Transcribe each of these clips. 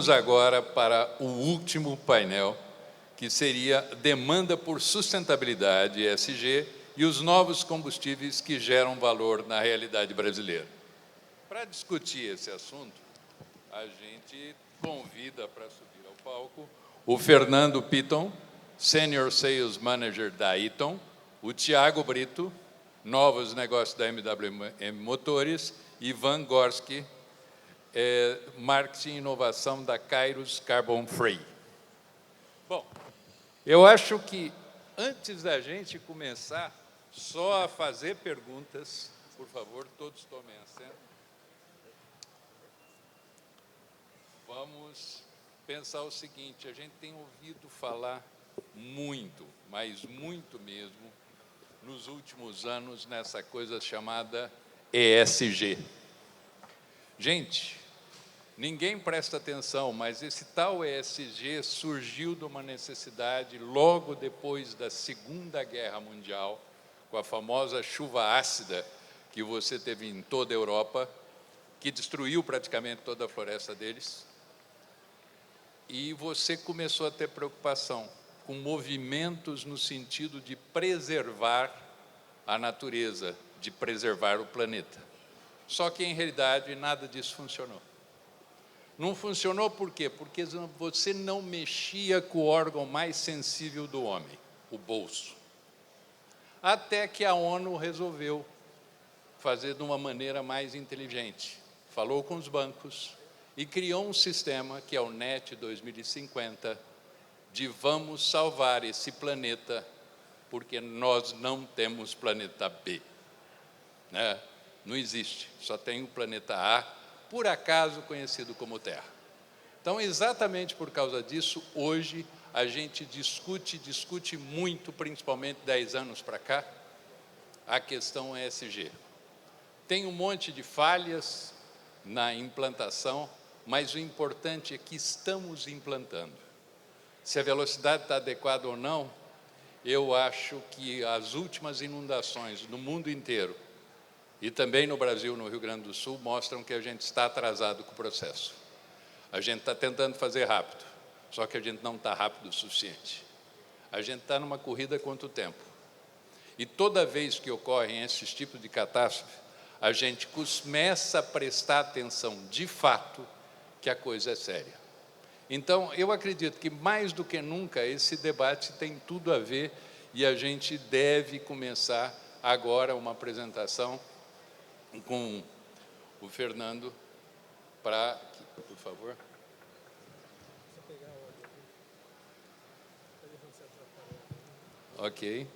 Vamos agora para o último painel, que seria demanda por sustentabilidade, ESG, e os novos combustíveis que geram valor na realidade brasileira. Para discutir esse assunto, a gente convida para subir ao palco o Fernando Pitton, Senior Sales Manager da Eaton, o Tiago Brito, Novos Negócios da MWM Motores, e Ivan Gorski, Marketing e Inovação da Kairos Carbon Free. Bom, eu acho que, antes da gente começar só a fazer perguntas, por favor, todos tomem assento. Vamos pensar o seguinte, a gente tem ouvido falar muito, mas muito mesmo, nos últimos anos, nessa coisa chamada ESG. Gente, ninguém presta atenção, mas esse tal ESG surgiu de uma necessidade logo depois da Segunda Guerra Mundial, com a famosa chuva ácida que você teve em toda a Europa, que destruiu praticamente toda a floresta deles, e você começou a ter preocupação com movimentos no sentido de preservar a natureza, de preservar o planeta. Só que, em realidade, nada disso funcionou. Não funcionou por quê? Porque você não mexia com o órgão mais sensível do homem, o bolso. Até que a ONU resolveu fazer de uma maneira mais inteligente. Falou com os bancos e criou um sistema, que é o NET 2050, de vamos salvar esse planeta, porque nós não temos planeta B. Né? Não existe, só tem o planeta A, por acaso conhecido como Terra. Então, exatamente por causa disso, hoje a gente discute muito, principalmente 10 anos para cá, a questão ESG. Tem um monte de falhas na implantação, mas o importante é que estamos implantando. Se a velocidade está adequada ou não, eu acho que as últimas inundações no mundo inteiro, e também no Brasil, no Rio Grande do Sul, mostram que a gente está atrasado com o processo. A gente está tentando fazer rápido, só que a gente não está rápido o suficiente. A gente está numa corrida contra o tempo. E toda vez que ocorrem esses tipos de catástrofe, a gente começa a prestar atenção, de fato, que a coisa é séria. Então, eu acredito que, mais do que nunca, esse debate tem tudo a ver e a gente deve começar agora uma apresentação com o Fernando para... Por favor. Ok.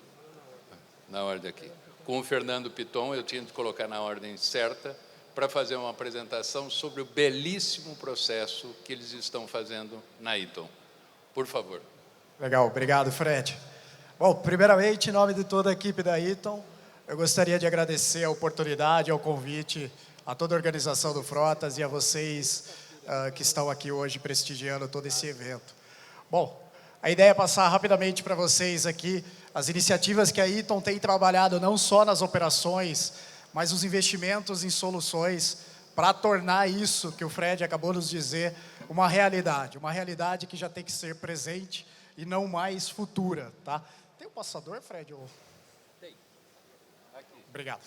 Na ordem aqui. Com o Fernando Pitton, eu tinha de colocar na ordem certa, para fazer uma apresentação sobre o belíssimo processo que eles estão fazendo na Eaton. Por favor. Legal, obrigado, Fred. Bom, primeiramente, em nome de toda a equipe da Eaton, eu gostaria de agradecer a oportunidade, ao convite, a toda a organização do Frotas e a vocês que estão aqui hoje prestigiando todo esse evento. Bom, a ideia é passar rapidamente para vocês aqui as iniciativas que a Eaton tem trabalhado não só nas operações, mas os investimentos em soluções para tornar isso que o Fred acabou de nos dizer uma realidade que já tem que ser presente e não mais futura. Tá? Tem um passador, Fred? Tem. Aqui. Obrigado.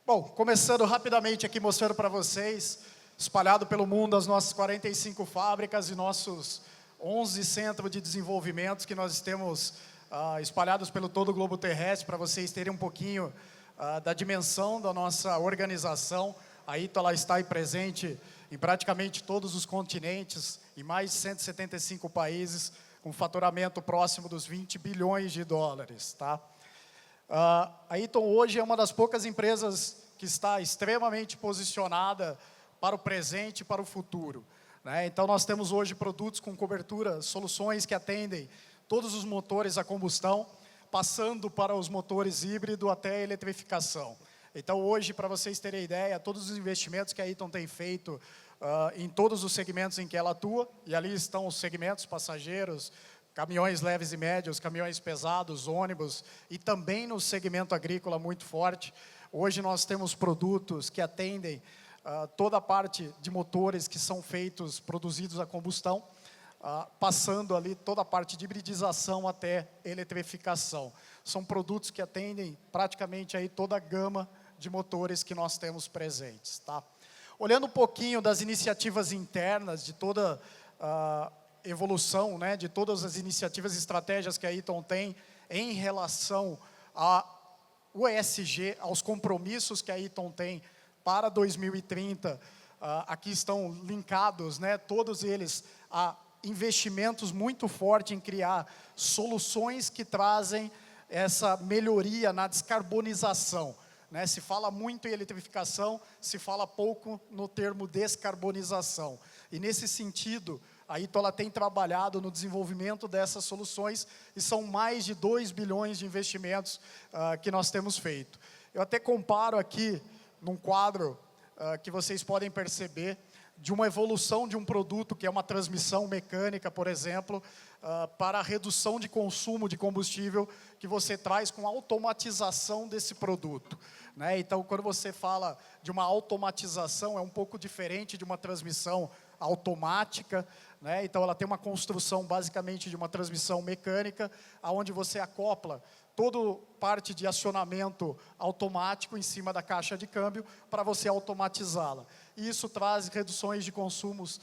Bom, começando rapidamente aqui, mostrando para vocês, espalhado pelo mundo, as nossas 45 fábricas e nossos 11 centros de desenvolvimento que nós temos espalhados pelo todo o globo terrestre, para vocês terem um pouquinho da dimensão da nossa organização. A Eaton ela está aí presente em praticamente todos os continentes, em mais de 175 países, com faturamento próximo dos 20 bilhões de dólares. Tá? A Eaton hoje é uma das poucas empresas que está extremamente posicionada para o presente e para o futuro. Né? Então, nós temos hoje produtos com cobertura, soluções que atendem todos os motores a combustão, passando para os motores híbrido até a eletrificação. Então, hoje, para vocês terem ideia, todos os investimentos que a Eaton tem feito em todos os segmentos em que ela atua, e ali estão os segmentos passageiros, caminhões leves e médios, caminhões pesados, ônibus, e também no segmento agrícola muito forte. Hoje nós temos produtos que atendem toda a parte de motores que são feitos, produzidos a combustão, passando ali toda a parte de hibridização até eletrificação. São produtos que atendem praticamente aí toda a gama de motores que nós temos presentes, tá? Olhando um pouquinho das iniciativas internas, de toda a evolução, né, de todas as iniciativas e estratégias que a Eaton tem em relação ao ESG, aos compromissos que a Eaton tem para 2030, aqui estão linkados, né, todos eles a investimentos muito fortes em criar soluções que trazem essa melhoria na descarbonização, né? Se fala muito em eletrificação, se fala pouco no termo descarbonização. E nesse sentido, a Eaton ela tem trabalhado no desenvolvimento dessas soluções e são mais de 2 bilhões de investimentos que nós temos feito. Eu até comparo aqui num quadro que vocês podem perceber de uma evolução de um produto que é uma transmissão mecânica, por exemplo, para a redução de consumo de combustível que você traz com a automatização desse produto, né? Então, quando você fala de uma automatização, é um pouco diferente de uma transmissão automática, né? Então, ela tem uma construção basicamente de uma transmissão mecânica, onde você acopla toda parte de acionamento automático em cima da caixa de câmbio para você automatizá-la. E isso traz reduções de consumos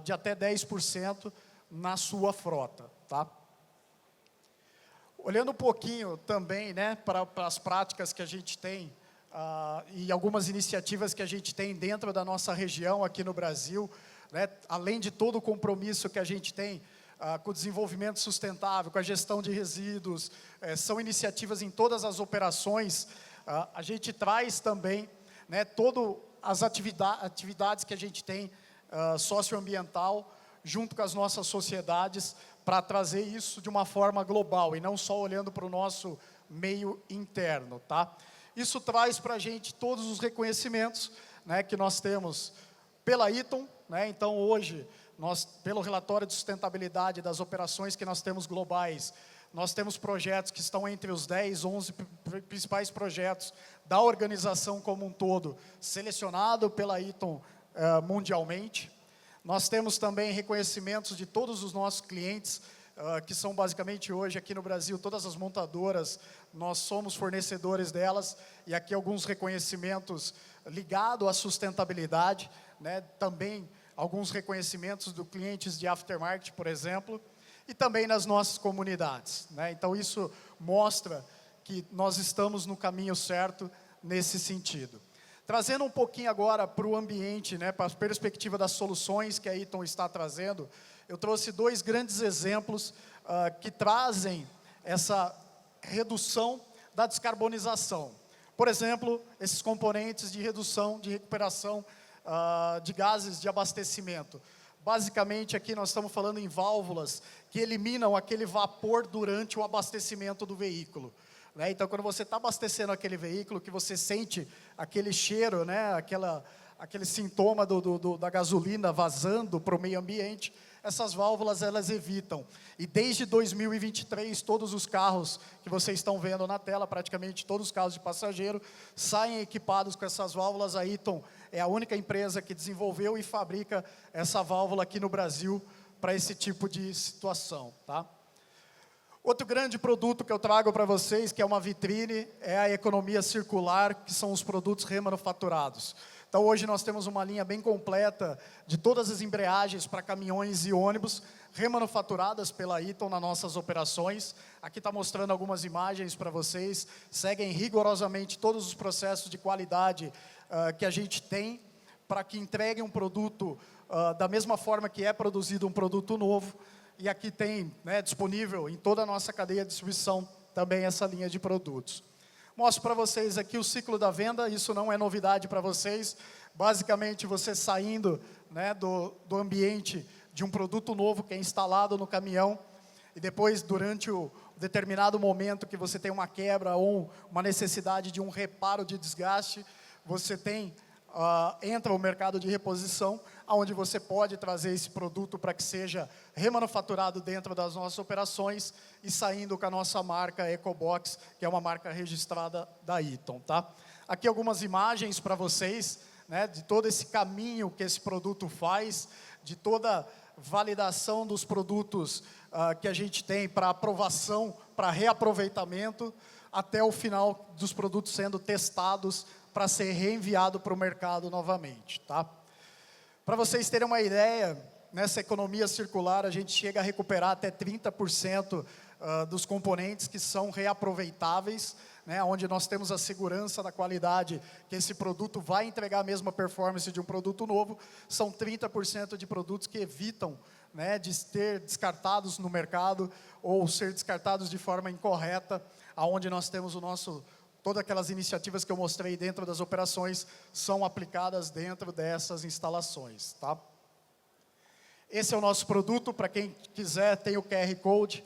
de até 10% na sua frota, tá? Olhando um pouquinho também, né, para as práticas que a gente tem e algumas iniciativas que a gente tem dentro da nossa região aqui no Brasil, né, além de todo o compromisso que a gente tem com o desenvolvimento sustentável, com a gestão de resíduos, são iniciativas em todas as operações, a gente traz também, né, todas as atividades que a gente tem socioambiental, junto com as nossas sociedades, para trazer isso de uma forma global, e não só olhando para o nosso meio interno, tá? Isso traz para a gente todos os reconhecimentos, né, que nós temos pela Eaton, né? Então, hoje, nós, pelo relatório de sustentabilidade das operações que nós temos globais, nós temos projetos que estão entre os 10, 11 principais projetos da organização como um todo, selecionado pela Eaton mundialmente. Nós temos também reconhecimentos de todos os nossos clientes, que são basicamente hoje aqui no Brasil, todas as montadoras, nós somos fornecedores delas, e aqui alguns reconhecimentos ligados à sustentabilidade, né? Também alguns reconhecimentos do clientes de aftermarket, por exemplo, e também nas nossas comunidades, né? Então, isso mostra que nós estamos no caminho certo nesse sentido. Trazendo um pouquinho agora para o ambiente, né, para a perspectiva das soluções que a Eaton está trazendo, eu trouxe 2 grandes exemplos que trazem essa redução da descarbonização. Por exemplo, esses componentes de redução, de recuperação de gases de abastecimento. Basicamente, aqui nós estamos falando em válvulas que eliminam aquele vapor durante o abastecimento do veículo, né? Então, quando você está abastecendo aquele veículo, que você sente aquele cheiro, né, aquele sintoma da gasolina vazando para o meio ambiente, essas válvulas elas evitam. E desde 2023, todos os carros que vocês estão vendo na tela, praticamente todos os carros de passageiro, saem equipados com essas válvulas. A Eaton é a única empresa que desenvolveu e fabrica essa válvula aqui no Brasil para esse tipo de situação, tá? Outro grande produto que eu trago para vocês, que é uma vitrine, é a economia circular, que são os produtos remanufaturados. Então, hoje nós temos uma linha bem completa de todas as embreagens para caminhões e ônibus, remanufaturadas pela Eaton nas nossas operações. Aqui está mostrando algumas imagens para vocês, seguem rigorosamente todos os processos de qualidade que a gente tem, para que entreguem um produto da mesma forma que é produzido um produto novo. E aqui tem, né, disponível em toda a nossa cadeia de distribuição também essa linha de produtos. Mostro para vocês aqui o ciclo da venda, isso não é novidade para vocês. Basicamente, você saindo, né, do ambiente de um produto novo que é instalado no caminhão, e depois, durante o determinado momento que você tem uma quebra ou uma necessidade de um reparo de desgaste, você tem, entra o mercado de reposição, onde você pode trazer esse produto para que seja remanufaturado dentro das nossas operações e saindo com a nossa marca EcoBox, que é uma marca registrada da Eaton, tá? Aqui algumas imagens para vocês, né, de todo esse caminho que esse produto faz, de toda validação dos produtos que a gente tem para aprovação, para reaproveitamento, até o final dos produtos sendo testados para ser reenviado para o mercado novamente, tá? Para vocês terem uma ideia, nessa economia circular a gente chega a recuperar até 30% dos componentes que são reaproveitáveis, né, onde nós temos a segurança da qualidade, que esse produto vai entregar a mesma performance de um produto novo. São 30% de produtos que evitam, né, de ser descartados no mercado ou ser descartados de forma incorreta, aonde nós temos todas aquelas iniciativas que eu mostrei dentro das operações são aplicadas dentro dessas instalações, tá? Esse é o nosso produto. Para quem quiser, tem o QR Code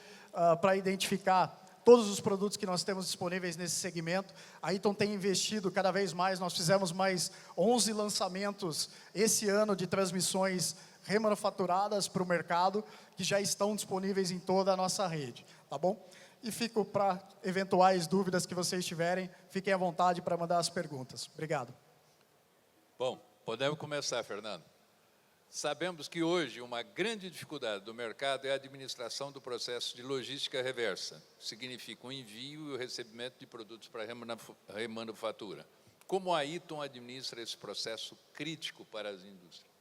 para identificar todos os produtos que nós temos disponíveis nesse segmento. A Eaton tem investido cada vez mais. Nós fizemos mais 11 lançamentos esse ano de transmissões remanufaturadas para o mercado, que já estão disponíveis em toda a nossa rede, tá bom? E fico para eventuais dúvidas que vocês tiverem, fiquem à vontade para mandar as perguntas. Obrigado. Bom, podemos começar, Fernando. Sabemos que hoje uma grande dificuldade do mercado é a administração do processo de logística reversa. Significa o envio e o recebimento de produtos para remanufatura. Como a Eaton administra esse processo crítico para as indústrias?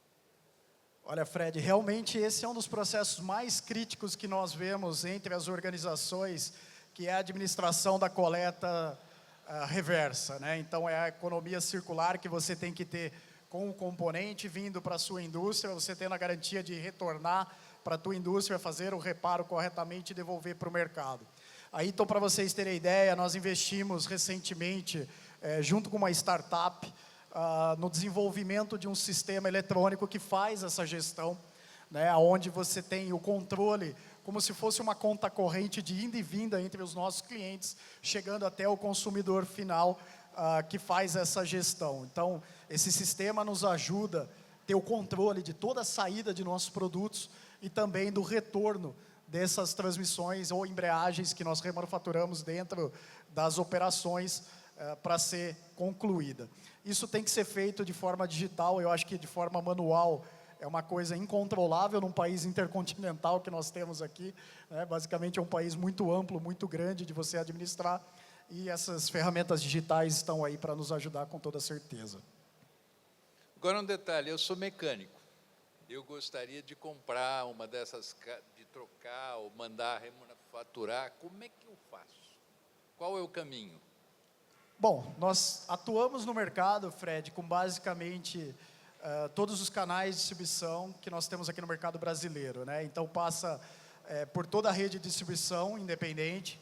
Olha, Fred, realmente esse é um dos processos mais críticos que nós vemos entre as organizações, que é a administração da coleta reversa, né? Então, é a economia circular que você tem que ter com o componente vindo para a sua indústria, você tendo a garantia de retornar para a tua indústria, fazer o reparo corretamente e devolver para o mercado. Aí, então, para vocês terem ideia, nós investimos recentemente, junto com uma startup, no desenvolvimento de um sistema eletrônico que faz essa gestão, né, onde você tem o controle, como se fosse uma conta corrente de ida e vinda entre os nossos clientes, chegando até o consumidor final, que faz essa gestão. Então, esse sistema nos ajuda a ter o controle de toda a saída de nossos produtos e também do retorno dessas transmissões ou embreagens que nós remanufaturamos dentro das operações para ser concluída. Isso tem que ser feito de forma digital. Eu acho que de forma manual é uma coisa incontrolável num país intercontinental que nós temos aqui, né? Basicamente é um país muito amplo, muito grande de você administrar, e essas ferramentas digitais estão aí para nos ajudar com toda certeza. Agora um detalhe, eu sou mecânico. Eu gostaria de comprar uma dessas, de trocar ou mandar remanufaturar. Como é que eu faço? Qual é o caminho? Bom, nós atuamos no mercado, Fred, com basicamente todos os canais de distribuição que nós temos aqui no mercado brasileiro, né? Então, passa por toda a rede de distribuição independente.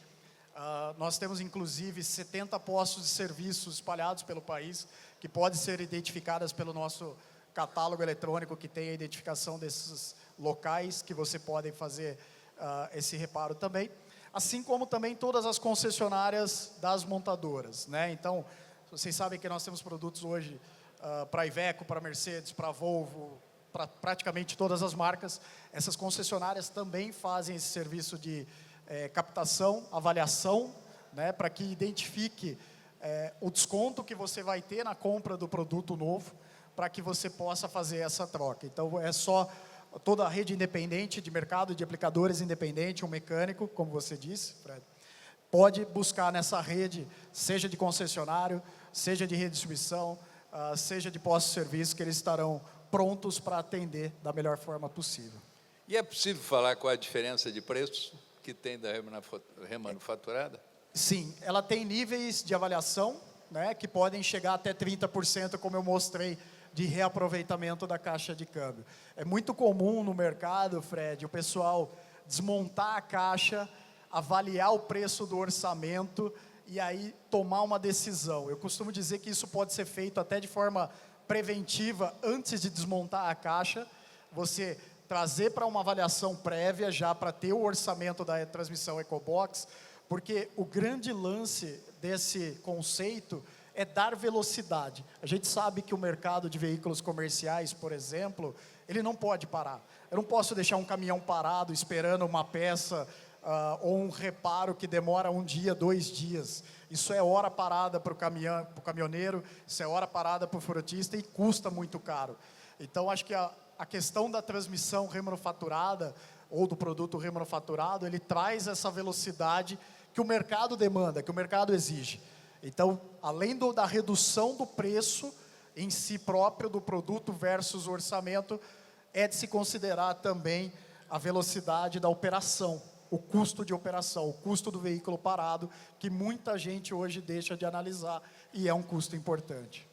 Nós temos, inclusive, 70 postos de serviços espalhados pelo país, que podem ser identificadas pelo nosso catálogo eletrônico, que tem a identificação desses locais, que você pode fazer esse reparo também. Assim como também todas as concessionárias das montadoras, né? Então, vocês sabem que nós temos produtos hoje para a Iveco, para a Mercedes, para a Volvo, para praticamente todas as marcas. Essas concessionárias também fazem esse serviço de captação, avaliação, né, para que identifique o desconto que você vai ter na compra do produto novo, para que você possa fazer essa troca. Então, é só toda a rede independente de mercado de aplicadores independente, um mecânico, como você disse, Fred, pode buscar nessa rede, seja de concessionário, seja de redistribuição, seja de postos de serviço, que eles estarão prontos para atender da melhor forma possível. E é possível falar qual a diferença de preço que tem da remanufaturada? Sim, ela tem níveis de avaliação, né, que podem chegar até 30%, como eu mostrei, de reaproveitamento da caixa de câmbio. É muito comum no mercado, Fred, o pessoal desmontar a caixa, avaliar o preço do orçamento e aí tomar uma decisão. Eu costumo dizer que isso pode ser feito até de forma preventiva, antes de desmontar a caixa, você trazer para uma avaliação prévia, já para ter o orçamento da transmissão EcoBox, porque o grande lance desse conceito é dar velocidade. A gente sabe que o mercado de veículos comerciais, por exemplo, ele não pode parar. Eu não posso deixar um caminhão parado esperando uma peça ou um reparo que demora 1 dia, 2 dias. Isso é hora parada para o caminhoneiro, isso é hora parada para o frotista e custa muito caro. Então, acho que a questão da transmissão remanufaturada ou do produto remanufaturado, ele traz essa velocidade que o mercado demanda, que o mercado exige. Então, além da redução do preço em si próprio do produto versus o orçamento, é de se considerar também a velocidade da operação, o custo de operação, o custo do veículo parado, que muita gente hoje deixa de analisar e é um custo importante.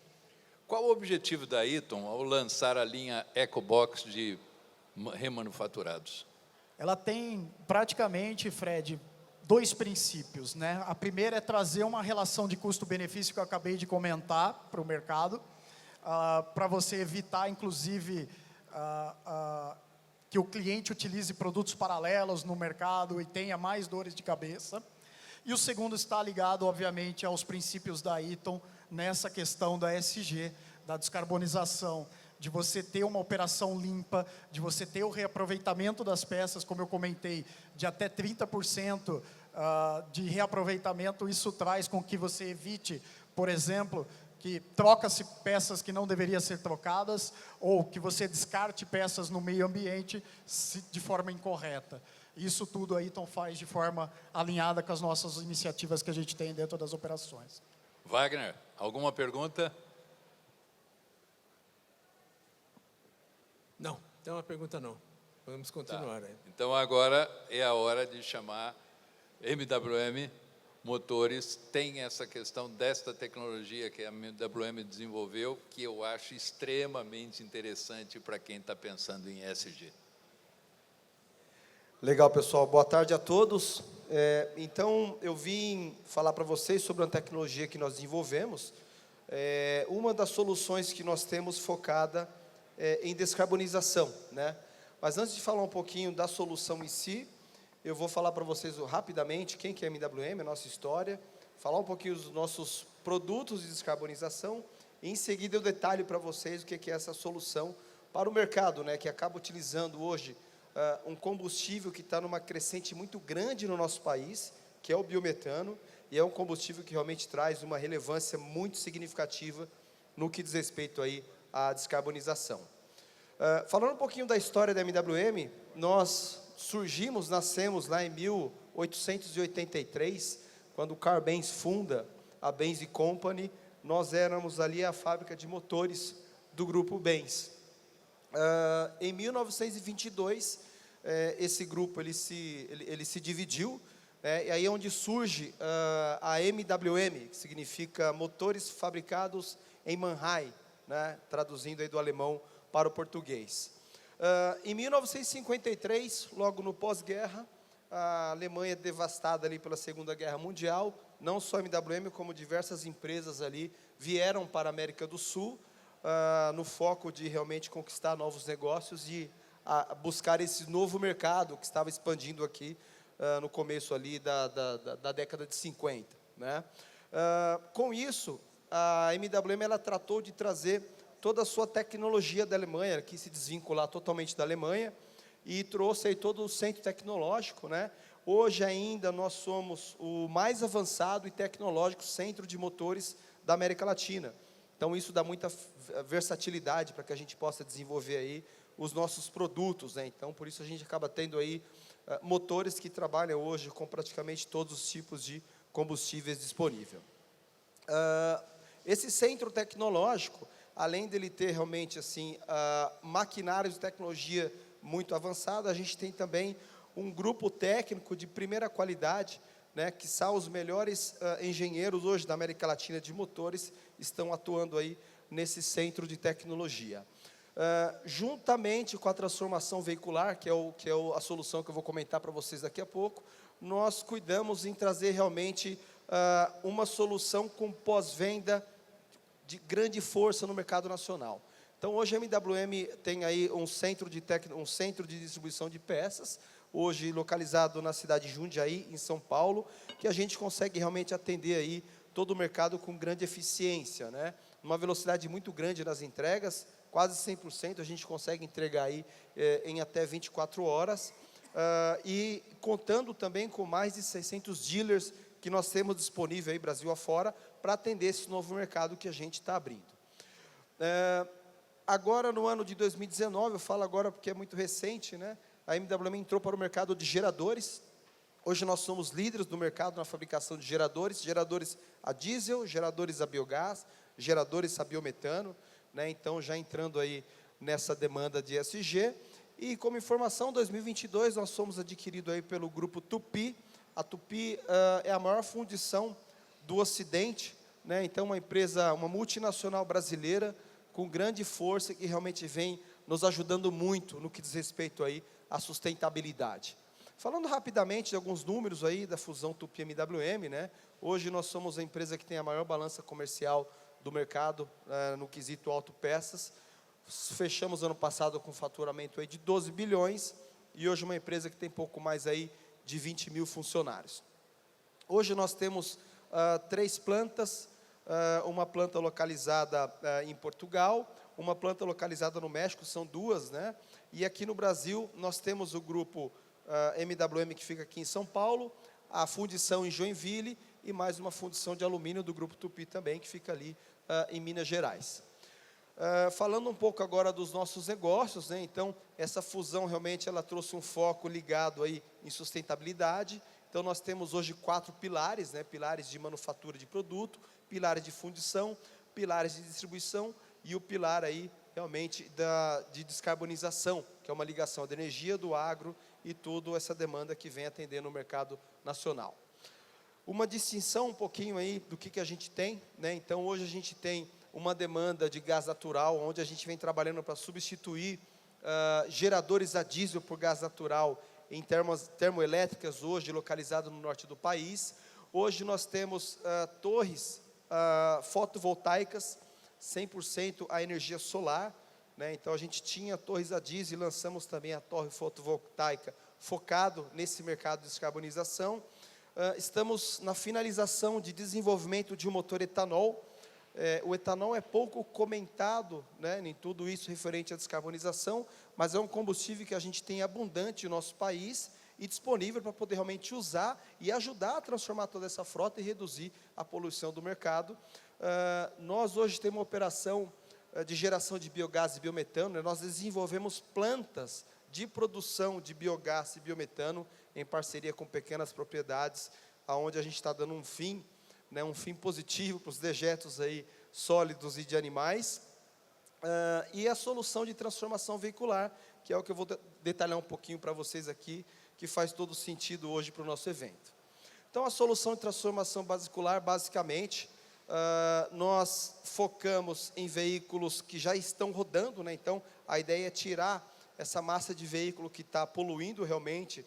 Qual o objetivo da Eaton ao lançar a linha EcoBox de remanufaturados? Ela tem praticamente, Fred, 2 princípios, né? A primeira é trazer uma relação de custo-benefício que eu acabei de comentar para o mercado, para você evitar, inclusive, que o cliente utilize produtos paralelos no mercado e tenha mais dores de cabeça. E o segundo está ligado, obviamente, aos princípios da Eaton, nessa questão da ESG, da descarbonização, de você ter uma operação limpa, de você ter o reaproveitamento das peças, como eu comentei, de até 30% de reaproveitamento. Isso traz com que você evite, por exemplo, que troca-se peças que não deveriam ser trocadas, ou que você descarte peças no meio ambiente de forma incorreta. Isso tudo a Eaton faz de forma alinhada com as nossas iniciativas que a gente tem dentro das operações. Wagner, alguma pergunta? Não, tem uma pergunta não. Vamos continuar. Tá. Então, agora é a hora de chamar MWM Motores. Tem essa questão desta tecnologia que a MWM desenvolveu, que eu acho extremamente interessante para quem está pensando em ESG. Legal, pessoal. Boa tarde a todos. Então, eu vim falar para vocês sobre uma tecnologia que nós desenvolvemos. Uma das soluções que nós temos focada em descarbonização, né? Mas antes de falar um pouquinho da solução em si, eu vou falar para vocês rapidamente quem que é a MWM, a nossa história, falar um pouquinho dos nossos produtos de descarbonização e, em seguida, eu detalho para vocês o que é essa solução para o mercado, né, que acaba utilizando hoje um combustível que está numa crescente muito grande no nosso país, que é o biometano, e é um combustível que realmente traz uma relevância muito significativa no que diz respeito aí à descarbonização. Falando um pouquinho da história da MWM, nós nascemos lá em 1883, quando o Carl Benz funda a Benz Company. Nós éramos ali a fábrica de motores do grupo Benz. Em 1922, esse grupo ele se dividiu, e aí é onde surge a MWM, que significa Motores Fabricados em Mannheim, né, traduzindo aí do alemão para o português. Em 1953, logo no pós-guerra, a Alemanha devastada ali pela Segunda Guerra Mundial, não só a MWM, como diversas empresas ali vieram para a América do Sul, no foco de realmente conquistar novos negócios e buscar esse novo mercado que estava expandindo aqui no começo ali da década de 50, né? Com isso, a MWM ela tratou de trazer toda a sua tecnologia da Alemanha, que se desvincular totalmente da Alemanha, e trouxe aí todo o centro tecnológico, né? Hoje ainda nós somos o mais avançado e tecnológico centro de motores da América Latina. Então isso dá muita versatilidade para que a gente possa desenvolver aí os nossos produtos, né? Então por isso a gente acaba tendo aí motores que trabalham hoje com praticamente todos os tipos de combustíveis disponíveis. Esse centro tecnológico, além dele ter realmente assim maquinários de tecnologia muito avançada, a gente tem também um grupo técnico de primeira qualidade, né, que são os melhores engenheiros hoje da América Latina de motores, estão atuando aí nesse centro de tecnologia. Juntamente com a transformação veicular, que é a solução que eu vou comentar para vocês daqui a pouco, nós cuidamos em trazer realmente uma solução com pós-venda de grande força no mercado nacional. Então, hoje a MWM tem aí um centro de distribuição de peças, hoje localizado na cidade de Jundiaí, em São Paulo, que a gente consegue realmente atender aí todo o mercado com grande eficiência, né? Uma velocidade muito grande nas entregas, quase 100%, a gente consegue entregar aí em até 24 horas. e contando também com mais de 600 dealers que nós temos disponível aí Brasil afora para atender esse novo mercado que a gente está abrindo. Agora no ano de 2019, eu falo agora porque é muito recente, né? A MWM entrou para o mercado de geradores. Hoje nós somos líderes do mercado na fabricação de geradores a diesel, geradores a biogás, geradores a biometano, né? Então já entrando aí nessa demanda de ESG. E como informação, em 2022 nós fomos adquiridos aí pelo grupo Tupy. A Tupy é a maior fundição do Ocidente, né? Então uma empresa, uma multinacional brasileira com grande força que realmente vem nos ajudando muito no que diz respeito aí à sustentabilidade. Falando rapidamente de alguns números aí da fusão Tupy-MWM, né? Hoje nós somos a empresa que tem a maior balança comercial do mercado no quesito autopeças. Fechamos ano passado com faturamento aí de 12 bilhões e hoje uma empresa que tem pouco mais aí de 20 mil funcionários. Hoje nós temos 3 plantas, uma planta localizada em Portugal, uma planta localizada no México, são 2, né? E aqui no Brasil nós temos o grupo MWM que fica aqui em São Paulo, a fundição em Joinville e mais uma fundição de alumínio do grupo Tupy também, que fica ali em Minas Gerais. Falando um pouco agora dos nossos negócios, né? Então, essa fusão realmente ela trouxe um foco ligado aí em sustentabilidade. Então, nós temos hoje 4 pilares, né? Pilares de manufatura de produto, pilares de fundição, pilares de distribuição e o pilar aí realmente de descarbonização, que é uma ligação da energia, do agro e toda essa demanda que vem atendendo no mercado nacional. Uma distinção um pouquinho aí do que a gente tem, né? Então, hoje a gente tem uma demanda de gás natural, onde a gente vem trabalhando para substituir geradores a diesel por gás natural em termoelétricas, hoje localizado no norte do país. Hoje nós temos torres fotovoltaicas, 100% a energia solar, né? Então a gente tinha torres a diesel e lançamos também a torre fotovoltaica focado nesse mercado de descarbonização. Estamos na finalização de desenvolvimento de um motor etanol. O etanol é pouco comentado, né, em tudo isso referente à descarbonização, mas é um combustível que a gente tem abundante no nosso país e disponível para poder realmente usar e ajudar a transformar toda essa frota e reduzir a poluição do mercado. Nós hoje temos uma operação de geração de biogás e biometano, né? Nós desenvolvemos plantas de produção de biogás e biometano em parceria com pequenas propriedades, onde a gente está dando um fim, né, um fim positivo para os dejetos aí sólidos e de animais, e a solução de transformação veicular, que é o que eu vou detalhar um pouquinho para vocês aqui, que faz todo sentido hoje para o nosso evento. Então, a solução de transformação veicular, basicamente, nós focamos em veículos que já estão rodando, né? Então, a ideia é tirar essa massa de veículo que está poluindo realmente,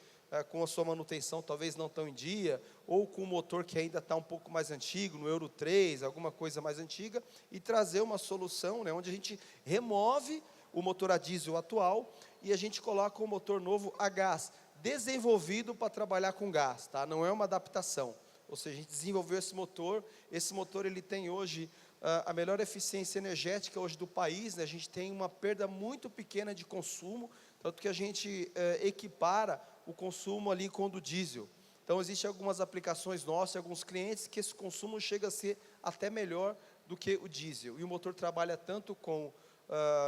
com a sua manutenção talvez não tão em dia, ou com o motor que ainda está um pouco mais antigo, no Euro 3, alguma coisa mais antiga, e trazer uma solução, né, onde a gente remove o motor a diesel atual e a gente coloca um motor novo a gás, desenvolvido para trabalhar com gás, tá? Não é uma adaptação, ou seja, a gente desenvolveu esse motor ele tem hoje a melhor eficiência energética hoje do país, né? A gente tem uma perda muito pequena de consumo, tanto que a gente equipara o consumo ali com o do diesel. Então, existem algumas aplicações nossas, alguns clientes, que esse consumo chega a ser até melhor do que o diesel. E o motor trabalha tanto com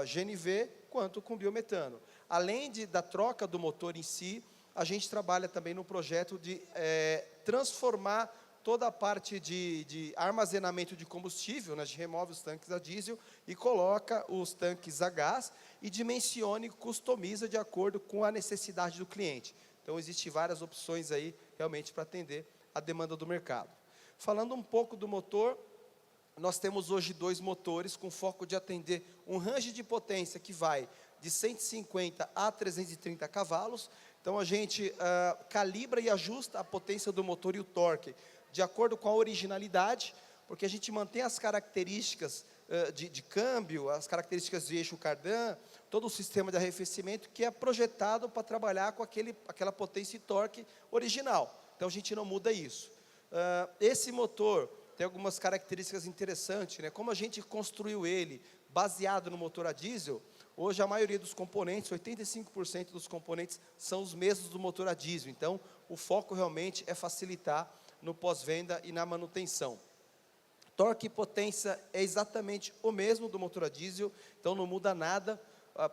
GNV quanto com biometano. Além da troca do motor em si, a gente trabalha também no projeto de transformar toda a parte de armazenamento de combustível, né? A gente remove os tanques a diesel e coloca os tanques a gás e dimensiona e customiza de acordo com a necessidade do cliente. Então, existem várias opções aí, realmente, para atender a demanda do mercado. Falando um pouco do motor, nós temos hoje 2 motores com foco de atender um range de potência que vai de 150 a 330 cavalos. Então, a gente calibra e ajusta a potência do motor e o torque de acordo com a originalidade, porque a gente mantém as características de câmbio, as características de eixo cardan, todo o sistema de arrefecimento que é projetado para trabalhar com aquela potência e torque original. Então, a gente não muda isso. Esse motor tem algumas características interessantes, né? Como a gente construiu ele baseado no motor a diesel, Hoje a maioria dos componentes, 85% dos componentes são os mesmos do motor a diesel. Então, o foco realmente é facilitar no pós-venda e na manutenção. Torque e potência é exatamente o mesmo do motor a diesel, então não muda nada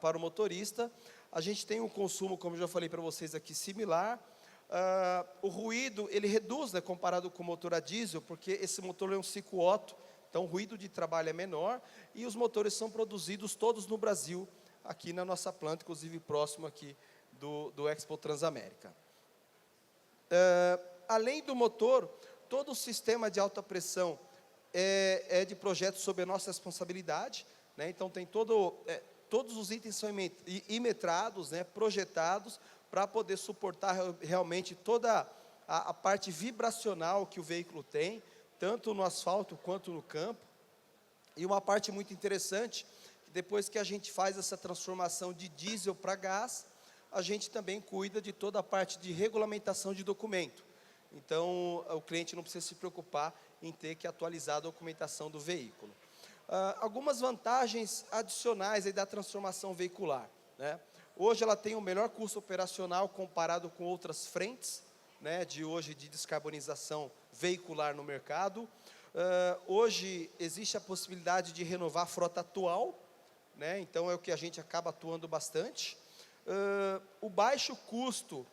para o motorista. A gente tem um consumo, como eu já falei para vocês aqui, similar. O ruído, ele reduz, né, comparado com o motor a diesel, porque esse motor é um ciclo Otto, então o ruído de trabalho é menor, e os motores são produzidos todos no Brasil, aqui na nossa planta, inclusive próximo aqui do Expo Transamérica. Além do motor, todo o sistema de alta pressão é de projeto sob a nossa responsabilidade, né? Então tem todos os itens são imetrados, né, projetados, para poder suportar realmente toda a parte vibracional que o veículo tem, tanto no asfalto quanto no campo. E uma parte muito interessante, depois que a gente faz essa transformação de diesel para gás, a gente também cuida de toda a parte de regulamentação de documento. Então, o cliente não precisa se preocupar em ter que atualizar a documentação do veículo. Algumas vantagens adicionais aí da transformação veicular, né? Hoje ela tem o melhor custo operacional comparado com outras frentes, né, de descarbonização veicular no mercado. Hoje existe a possibilidade de renovar a frota atual, né, então é o que a gente acaba atuando bastante. O baixo custo,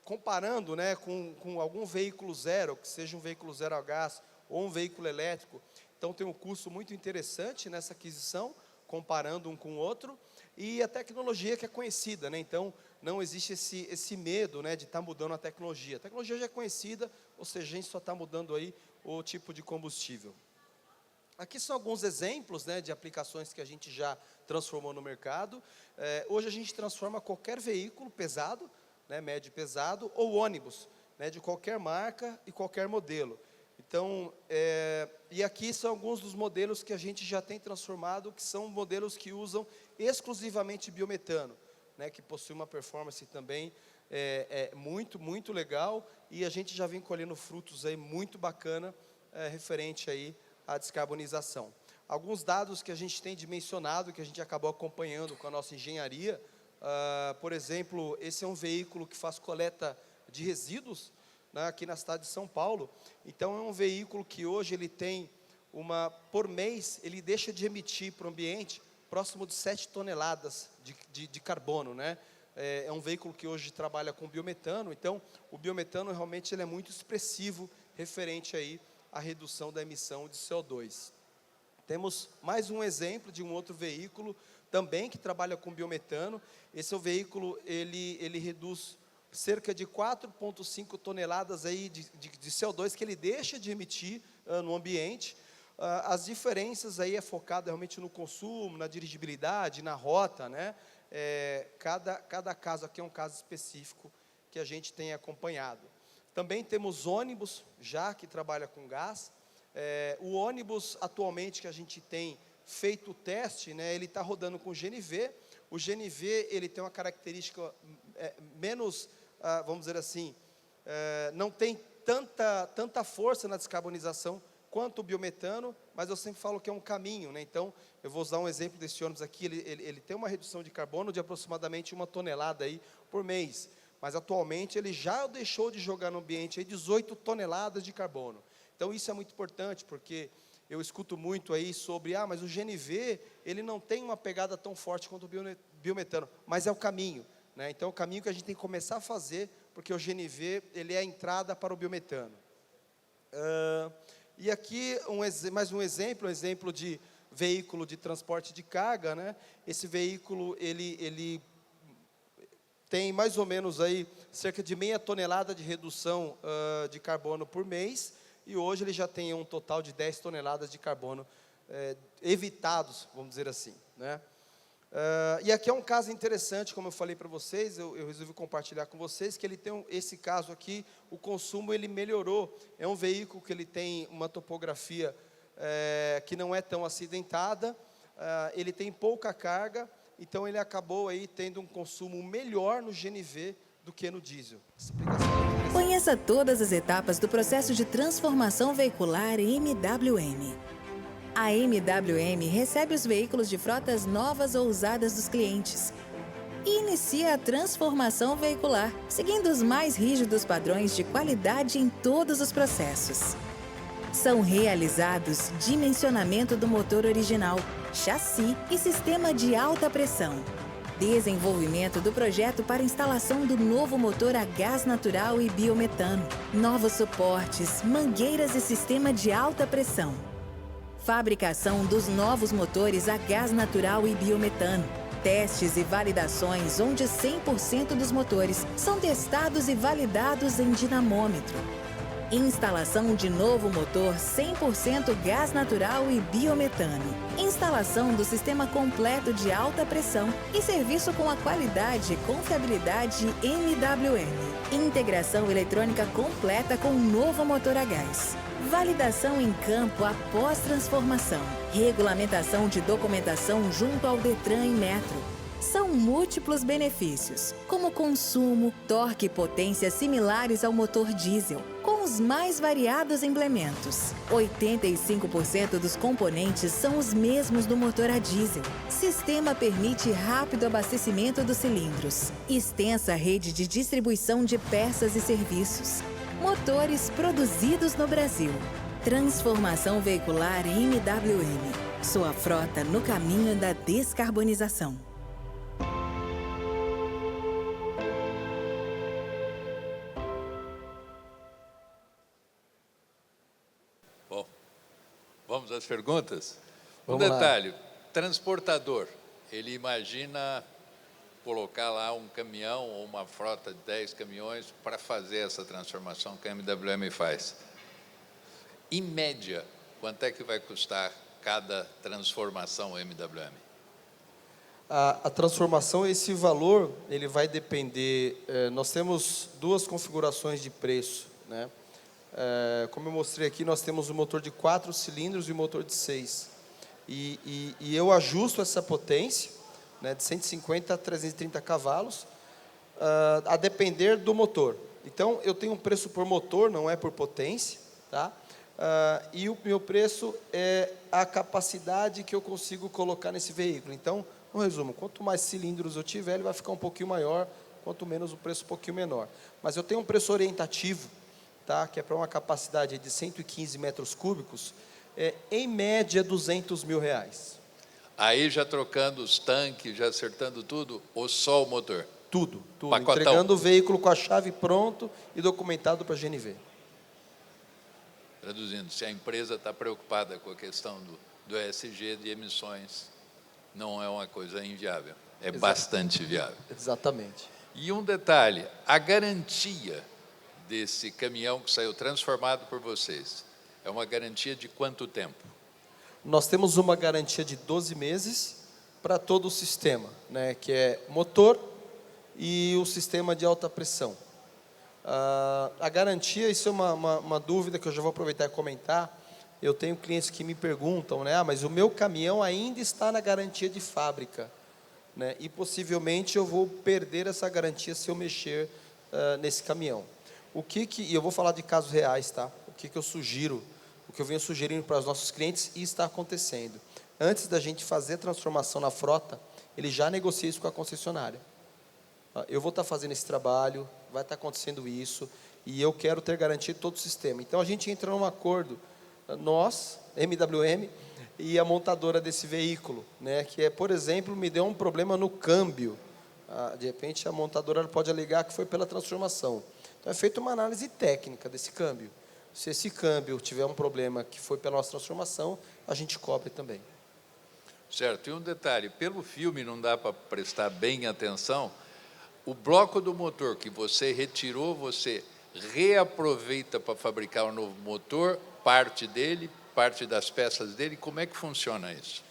comparando, né, com algum veículo zero, que seja um veículo zero a gás ou um veículo elétrico, então tem um custo muito interessante nessa aquisição, comparando um com o outro, e a tecnologia que é conhecida, né? Então não existe esse medo, né, de estar mudando a tecnologia já é conhecida, ou seja, a gente só está mudando aí o tipo de combustível. Aqui são alguns exemplos, né, de aplicações que a gente já transformou no mercado. Hoje a gente transforma qualquer veículo pesado, né, médio e pesado, ou ônibus, né, de qualquer marca e qualquer modelo. Então, e aqui são alguns dos modelos que a gente já tem transformado, que são modelos que usam exclusivamente biometano, né, que possui uma performance também muito, muito legal, e a gente já vem colhendo frutos aí muito bacana referente aí à descarbonização. Alguns dados que a gente tem dimensionado, que a gente acabou acompanhando com a nossa engenharia, por exemplo, esse é um veículo que faz coleta de resíduos, né, aqui na cidade de São Paulo. Então é um veículo que hoje ele tem por mês, ele deixa de emitir para o ambiente próximo de 7 toneladas de carbono, né? É um veículo que hoje trabalha com biometano, então o biometano realmente ele é muito expressivo referente aí à redução da emissão de CO2. Temos mais um exemplo de um outro veículo também que trabalha com biometano. Esse é o veículo, ele reduz cerca de 4,5 toneladas aí de CO2 que ele deixa de emitir no ambiente. As diferenças aí é focado realmente no consumo, na dirigibilidade, na rota, né? Cada caso aqui é um caso específico que a gente tem acompanhado. Também temos ônibus já que trabalha com gás. O ônibus atualmente que a gente tem feito o teste, né, ele está rodando com GNV. O GNV ele tem uma característica menos, vamos dizer assim, não tem tanta força na descarbonização quanto o biometano, mas eu sempre falo que é um caminho, né? Então, eu vou usar um exemplo desse ônibus aqui, ele tem uma redução de carbono de aproximadamente 1 tonelada aí por mês, mas atualmente ele já deixou de jogar no ambiente aí 18 toneladas de carbono. Então, isso é muito importante, porque eu escuto muito aí sobre, mas o GNV, ele não tem uma pegada tão forte quanto o biometano, mas é o caminho, né? Então, é o caminho que a gente tem que começar a fazer, porque o GNV, ele é a entrada para o biometano. E aqui, mais um exemplo de veículo de transporte de carga, né? Esse veículo, ele tem mais ou menos aí cerca de meia tonelada de redução de carbono por mês, e hoje ele já tem um total de 10 toneladas de carbono evitados, vamos dizer assim, né? E aqui é um caso interessante, como eu falei para vocês, eu resolvi compartilhar com vocês, que ele tem esse caso aqui, o consumo ele melhorou. É um veículo que ele tem uma topografia que não é tão acidentada, ele tem pouca carga, então ele acabou aí tendo um consumo melhor no GNV do que no diesel. Essa explicação é interessante. Conheça todas as etapas do processo de transformação veicular MWM. A MWM recebe os veículos de frotas novas ou usadas dos clientes e inicia a transformação veicular, seguindo os mais rígidos padrões de qualidade em todos os processos. São realizados dimensionamento do motor original, chassi e sistema de alta pressão. Desenvolvimento do projeto para instalação do novo motor a gás natural e biometano. Novos suportes, mangueiras e sistema de alta pressão. Fabricação dos novos motores a gás natural e biometano. Testes e validações onde 100% dos motores são testados e validados em dinamômetro. Instalação de novo motor 100% gás natural e biometano. Instalação do sistema completo de alta pressão e serviço com a qualidade e confiabilidade MWM. Integração eletrônica completa com novo motor a gás. Validação em campo após transformação. Regulamentação de documentação junto ao Detran e Metro. São múltiplos benefícios, como consumo, torque e potência similares ao motor diesel, com os mais variados implementos. 85% dos componentes são os mesmos do motor a diesel. Sistema permite rápido abastecimento dos cilindros. Extensa rede de distribuição de peças e serviços. Motores produzidos no Brasil. Transformação veicular MWM. Sua frota no caminho da descarbonização. Bom, vamos às perguntas? Vamos lá. Detalhe, transportador, ele imagina colocar lá um caminhão ou uma frota de 10 caminhões para fazer essa transformação que a MWM faz. Em média, quanto é que vai custar cada transformação MWM? A transformação, esse valor, ele vai depender... nós temos duas configurações de preço, né? Como eu mostrei aqui, nós temos um motor de 4 cilindros e um motor de 6. E eu ajusto essa potência, né, de 150 a 330 cavalos, a depender do motor. Então, eu tenho um preço por motor, não é por potência, tá? E o meu preço é a capacidade que eu consigo colocar nesse veículo. Então, no resumo, quanto mais cilindros eu tiver, ele vai ficar um pouquinho maior, quanto menos o preço um pouquinho menor. Mas eu tenho um preço orientativo, tá, que é para uma capacidade de 115 metros cúbicos, em média, R$200 mil. Aí já trocando os tanques, já acertando tudo, ou só o motor? Tudo. Pacotão. Entregando o veículo com a chave pronto e documentado para a GNV. Traduzindo, se a empresa está preocupada com a questão do ESG de emissões, não é uma coisa inviável, é bastante viável. Exatamente. E um detalhe, a garantia desse caminhão que saiu transformado por vocês, é uma garantia de quanto tempo? Nós temos uma garantia de 12 meses para todo o sistema, né, que é motor e o sistema de alta pressão. A garantia, isso é uma dúvida que eu já vou aproveitar e comentar. Eu tenho clientes que me perguntam, né, mas o meu caminhão ainda está na garantia de fábrica, né, e possivelmente eu vou perder essa garantia se eu mexer nesse caminhão. E eu vou falar de casos reais, tá? O que eu sugiro, o que eu venho sugerindo para os nossos clientes e está acontecendo. Antes da gente fazer a transformação na frota, ele já negocia isso com a concessionária. Eu vou estar fazendo esse trabalho, vai estar acontecendo isso, e eu quero ter garantido todo o sistema. Então, a gente entra num acordo, nós, MWM, e a montadora desse veículo, né, que por exemplo, me deu um problema no câmbio. De repente, a montadora pode alegar que foi pela transformação. Então, é feita uma análise técnica desse câmbio. Se esse câmbio tiver um problema que foi pela nossa transformação, a gente cobre também. Certo, e um detalhe, pelo filme não dá para prestar bem atenção, o bloco do motor que você retirou, você reaproveita para fabricar um novo motor, parte dele, parte das peças dele, como é que funciona isso?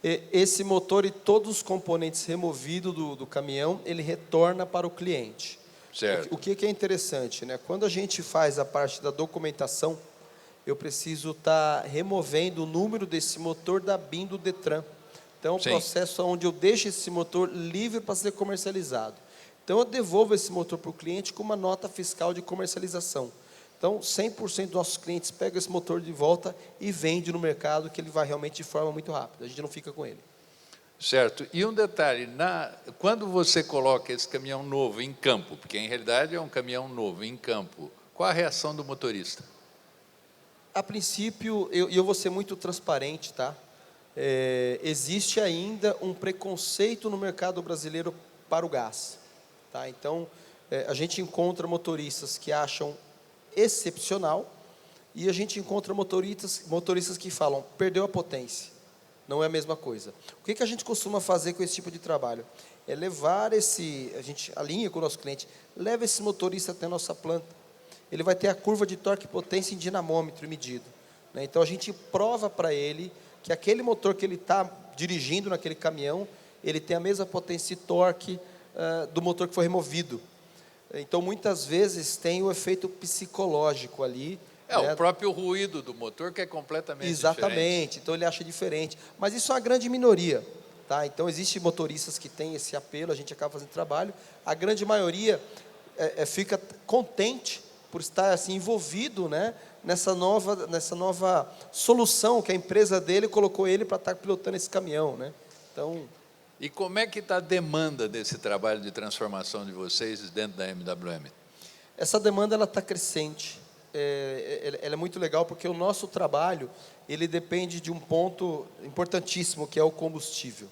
Esse motor e todos os componentes removidos do caminhão, ele retorna para o cliente. Certo. O que é interessante, né? Quando a gente faz a parte da documentação, eu preciso estar removendo o número desse motor da BIM do Detran. Então, é um processo onde eu deixo esse motor livre para ser comercializado. Então, eu devolvo esse motor para o cliente com uma nota fiscal de comercialização. Então, 100% dos nossos clientes pegam esse motor de volta e vende no mercado, que ele vai realmente de forma muito rápida. A gente não fica com ele. Certo. E um detalhe, quando você coloca esse caminhão novo em campo, porque em realidade é um caminhão novo em campo, qual a reação do motorista? A princípio, eu vou ser muito transparente, tá? Existe ainda um preconceito no mercado brasileiro para o gás, tá? Então, a gente encontra motoristas que acham excepcional e a gente encontra motoristas que falam, perdeu a potência. Não é a mesma coisa. O que a gente costuma fazer com esse tipo de trabalho? É levar a gente alinha com o nosso cliente, leva esse motorista até a nossa planta. Ele vai ter a curva de torque e potência em dinamômetro medido, né? Então, a gente prova para ele que aquele motor que ele está dirigindo naquele caminhão, ele tem a mesma potência e torque do motor que foi removido. Então, muitas vezes, tem o efeito psicológico ali. O próprio ruído do motor que é completamente Exatamente, então ele acha diferente. Mas isso é uma grande minoria, tá? Então, existem motoristas que têm esse apelo, a gente acaba fazendo trabalho. A grande maioria fica contente por estar assim, envolvido, né, nessa nova solução que a empresa dele colocou ele para estar pilotando esse caminhão, né? Então... E como é que está a demanda desse trabalho de transformação de vocês dentro da MWM? Essa demanda está crescente. Ela é muito legal porque o nosso trabalho ele depende de um ponto importantíssimo, que é o combustível,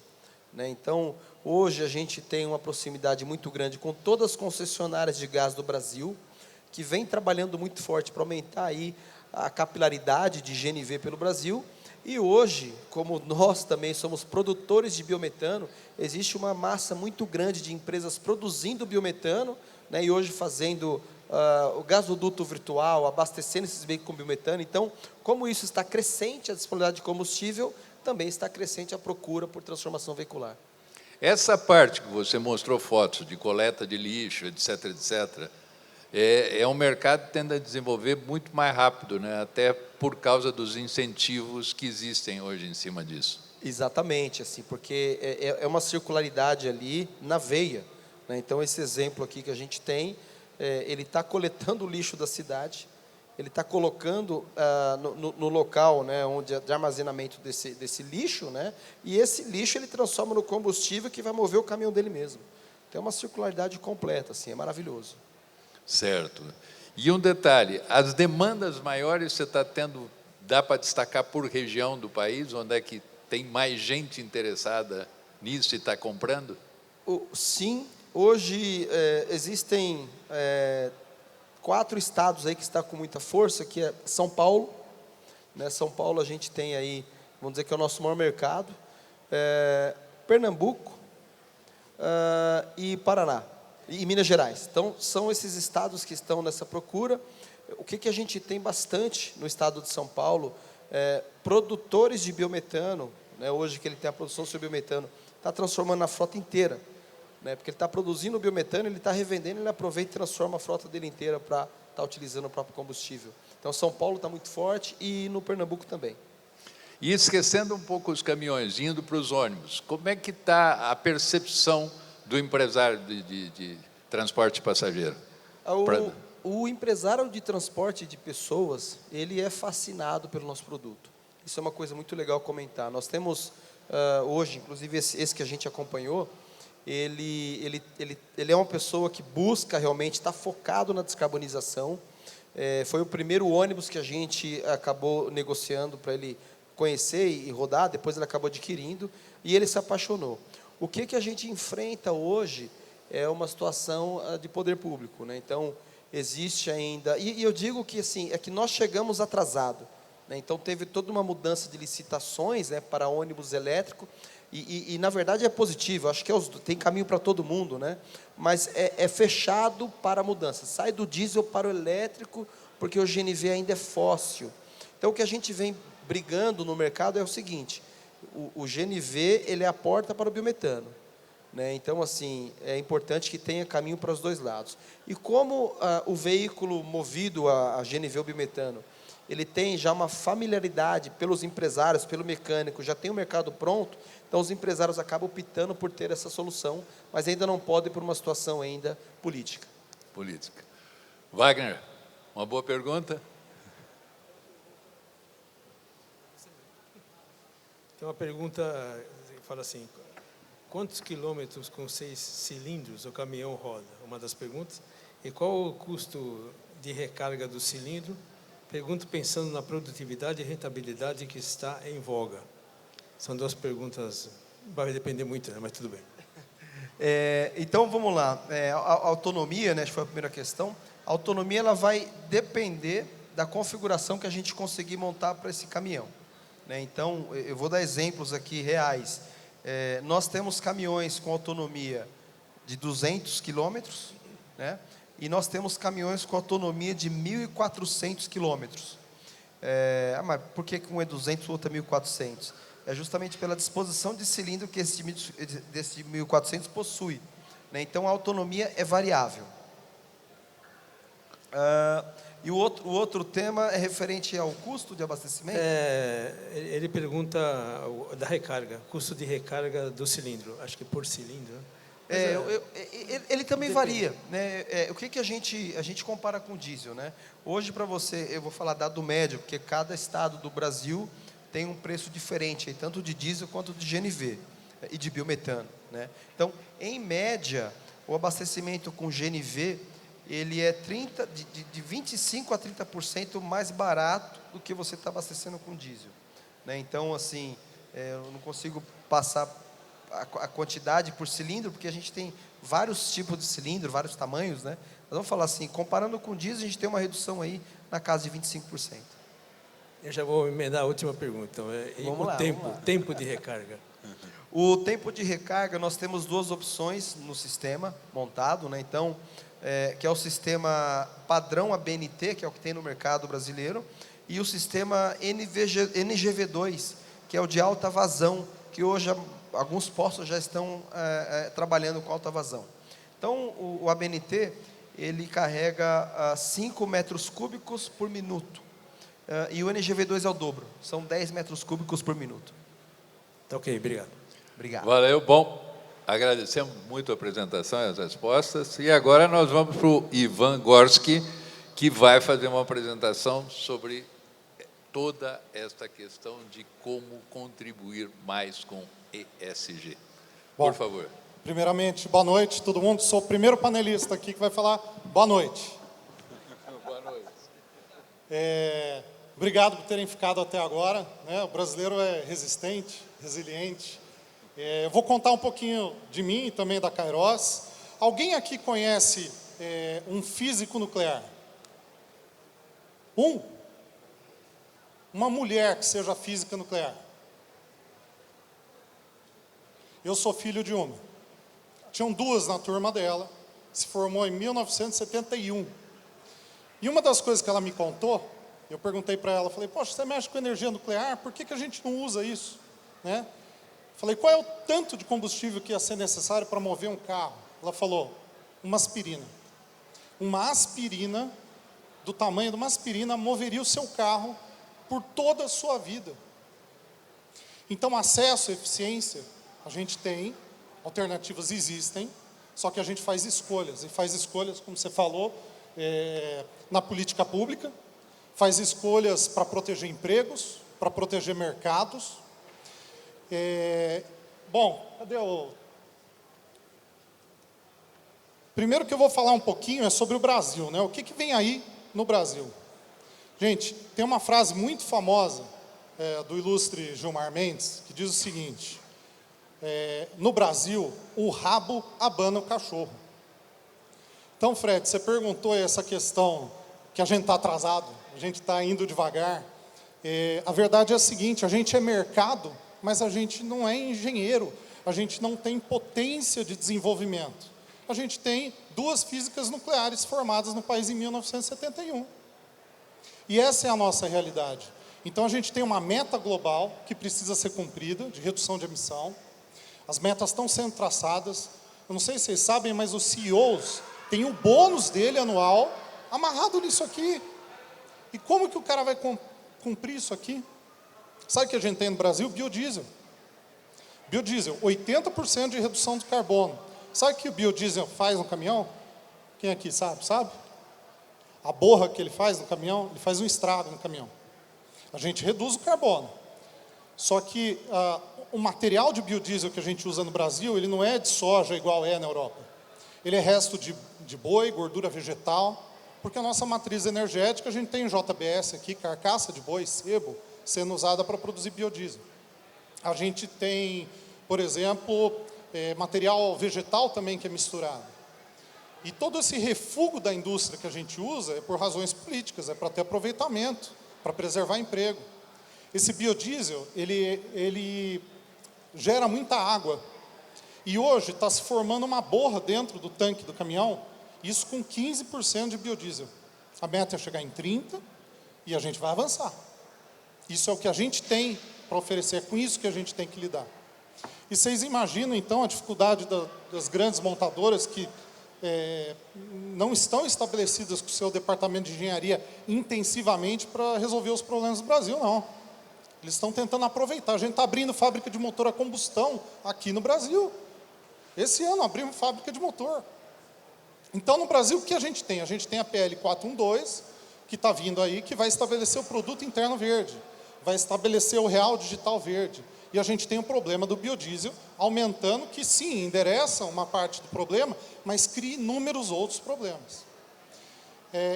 né? Então, hoje a gente tem uma proximidade muito grande com todas as concessionárias de gás do Brasil, que vem trabalhando muito forte para aumentar aí a capilaridade de GNV pelo Brasil. E hoje, como nós também somos produtores de biometano, existe uma massa muito grande de empresas produzindo biometano, né, e hoje fazendo o gasoduto virtual, abastecendo esses veículos com biometano. Então, como isso está crescente, a disponibilidade de combustível, também está crescente a procura por transformação veicular. Essa parte que você mostrou fotos de coleta de lixo, etc., etc., é um mercado que tende a desenvolver muito mais rápido, né? Até por causa dos incentivos que existem hoje em cima disso. Exatamente, assim, porque é uma circularidade ali na veia, né? Então, esse exemplo aqui que a gente tem, ele está coletando o lixo da cidade, ele está colocando no local, né, de armazenamento desse lixo, né? E esse lixo ele transforma no combustível que vai mover o caminhão dele mesmo. Então, é uma circularidade completa, assim, é maravilhoso. Certo. E um detalhe, as demandas maiores você está tendo, dá para destacar por região do país, onde é que tem mais gente interessada nisso e está comprando? Sim, hoje existem 4 estados aí que estão com muita força, que é São Paulo, né? São Paulo a gente tem aí, vamos dizer que é o nosso maior mercado, Pernambuco e Paraná. E Minas Gerais. Então, são esses estados que estão nessa procura. O que a gente tem bastante no estado de São Paulo? Produtores de biometano, né, hoje que ele tem a produção sobre biometano, está transformando a frota inteira, né, porque ele está produzindo o biometano, ele está revendendo, ele aproveita e transforma a frota dele inteira para estar utilizando o próprio combustível. Então, São Paulo está muito forte e no Pernambuco também. E esquecendo um pouco os caminhões, indo para os ônibus, como é que está a percepção do empresário de transporte passageiro? O empresário de transporte de pessoas, ele é fascinado pelo nosso produto. Isso é uma coisa muito legal comentar. Nós temos hoje, inclusive esse que a gente acompanhou, ele é uma pessoa que busca realmente, está focado na descarbonização. Foi o primeiro ônibus que a gente acabou negociando para ele conhecer e rodar, depois ele acabou adquirindo, e ele se apaixonou. O que a gente enfrenta hoje é uma situação de poder público, né? Então, existe ainda... E eu digo que, assim, é que nós chegamos atrasado, né? Então, teve toda uma mudança de licitações, né, para ônibus elétrico, e na verdade, é positivo, acho que tem caminho para todo mundo, né? Mas é fechado para a mudança. Sai do diesel para o elétrico, porque o GNV ainda é fóssil. Então, o que a gente vem brigando no mercado é o seguinte... O GNV, ele é a porta para o biometano, né? Então, assim, é importante que tenha caminho para os dois lados. E como o veículo movido a GNV ou biometano, ele tem já uma familiaridade pelos empresários, pelo mecânico, já tem o mercado pronto, então os empresários acabam optando por ter essa solução, mas ainda não podem por uma situação ainda política. Política. Wagner, Uma boa pergunta. Tem uma pergunta que fala assim: quantos quilômetros com 6 cilindros o caminhão roda? Uma das perguntas. E qual o custo de recarga do cilindro? Pergunto pensando na produtividade e rentabilidade que está em voga. São duas perguntas, vai depender muito, né? Mas tudo bem. Então, vamos lá. A autonomia, né, acho que foi a primeira questão. A autonomia ela vai depender da configuração que a gente conseguir montar para esse caminhão, né? Então, eu vou dar exemplos aqui reais. Nós temos caminhões com autonomia de 200 quilômetros, né? E nós temos caminhões com autonomia de 1.400 quilômetros. Mas por que um é 200 e o outro é 1.400? É justamente pela disposição de cilindro que desse 1.400 possui, né? Então, a autonomia é variável. E o outro tema é referente ao custo de abastecimento? Ele pergunta da recarga, custo de recarga do cilindro, acho que por cilindro, né? Ele também varia, né? O que a gente compara com o diesel, né? Hoje, para você, eu vou falar dado médio, porque cada estado do Brasil tem um preço diferente, tanto de diesel quanto de GNV e de biometano, né? Então, em média, o abastecimento com GNV ele é de 25% a 30% mais barato do que você está abastecendo com diesel, né? Então, assim, eu não consigo passar a quantidade por cilindro, porque a gente tem vários tipos de cilindro, vários tamanhos, né? Mas vamos falar assim, comparando com o diesel, a gente tem uma redução aí na casa de 25%. Eu já vou emendar a última pergunta. Então, Vamos lá. Tempo de recarga. O tempo de recarga, nós temos duas opções no sistema montado, né? Então, que é o sistema padrão ABNT, que é o que tem no mercado brasileiro, e o sistema NGV2, que é o de alta vazão, que hoje alguns postos já estão trabalhando com alta vazão. Então, o ABNT, ele carrega 5 metros cúbicos por minuto. E o NGV2 é o dobro, são 10 metros cúbicos por minuto. Tá ok, obrigado. Obrigado. Valeu, bom. Agradecemos muito a apresentação e as respostas. E agora nós vamos para o Ivan Gorski, que vai fazer uma apresentação sobre toda esta questão de como contribuir mais com ESG. Por favor. Primeiramente, boa noite, todo mundo. Sou o primeiro panelista aqui que vai falar boa noite. Boa noite. Obrigado por terem ficado até agora, né? O brasileiro é resistente, resiliente. Eu vou contar um pouquinho de mim e também da Kairos. Alguém aqui conhece um físico nuclear? Uma mulher que seja física nuclear? Eu sou filho de uma. Tinham duas na turma dela, se formou em 1971. E uma das coisas que ela me contou, eu perguntei para ela, falei, poxa, você mexe com energia nuclear, por que a gente não usa isso, né? Falei, qual é o tanto de combustível que ia ser necessário para mover um carro? Ela falou, uma aspirina. Uma aspirina, do tamanho de uma aspirina, moveria o seu carro por toda a sua vida. Então, acesso, eficiência, a gente tem, alternativas existem, só que a gente faz escolhas. E faz escolhas, como você falou, na política pública, faz escolhas para proteger empregos, para proteger mercados. Bom, cadê o... Primeiro que eu vou falar um pouquinho é sobre o Brasil, né? O que vem aí no Brasil? Gente, tem uma frase muito famosa do ilustre Gilmar Mendes, que diz o seguinte, no Brasil, o rabo abana o cachorro. Então, Fred, você perguntou essa questão que a gente está atrasado, a gente está indo devagar. A verdade é a seguinte, a gente é mercado, mas a gente não é engenheiro, a gente não tem potência de desenvolvimento. A gente tem duas físicas nucleares formadas no país em 1971. E essa é a nossa realidade. Então, a gente tem uma meta global que precisa ser cumprida, de redução de emissão. As metas estão sendo traçadas. Eu não sei se vocês sabem, mas os CEOs têm o bônus dele anual amarrado nisso aqui. E como que o cara vai cumprir isso aqui? Sabe o que a gente tem no Brasil? Biodiesel. Biodiesel, 80% de redução de carbono. Sabe o que o biodiesel faz no caminhão? Quem aqui sabe? Sabe? a borra que ele faz no caminhão, ele faz um estrago no caminhão. A gente reduz o carbono. Só que o material de biodiesel que a gente usa no Brasil, ele não é de soja igual é na Europa. Ele é resto de boi, gordura vegetal, porque a nossa matriz energética, a gente tem JBS aqui, carcaça de boi, sebo, sendo usada para produzir biodiesel. A gente tem, por exemplo, material vegetal também que é misturado. E todo esse refúgio da indústria que a gente usa é por razões políticas, é para ter aproveitamento, para preservar emprego. Esse biodiesel, ele gera muita água. E hoje está se formando uma borra dentro do tanque do caminhão, isso com 15% de biodiesel. A meta é chegar em 30% e a gente vai avançar. Isso é o que a gente tem para oferecer, é com isso que a gente tem que lidar. E vocês imaginam, então, a dificuldade das grandes montadoras que não estão estabelecidas com o seu departamento de engenharia intensivamente para resolver os problemas do Brasil, não. Eles estão tentando aproveitar. A gente está abrindo fábrica de motor a combustão aqui no Brasil. Esse ano abrimos fábrica de motor. Então, no Brasil, o que a gente tem? A gente tem a PL 412, que está vindo aí, que vai estabelecer o produto interno verde, vai estabelecer o real digital verde. E a gente tem o problema do biodiesel, aumentando, que sim, endereça uma parte do problema, mas cria inúmeros outros problemas.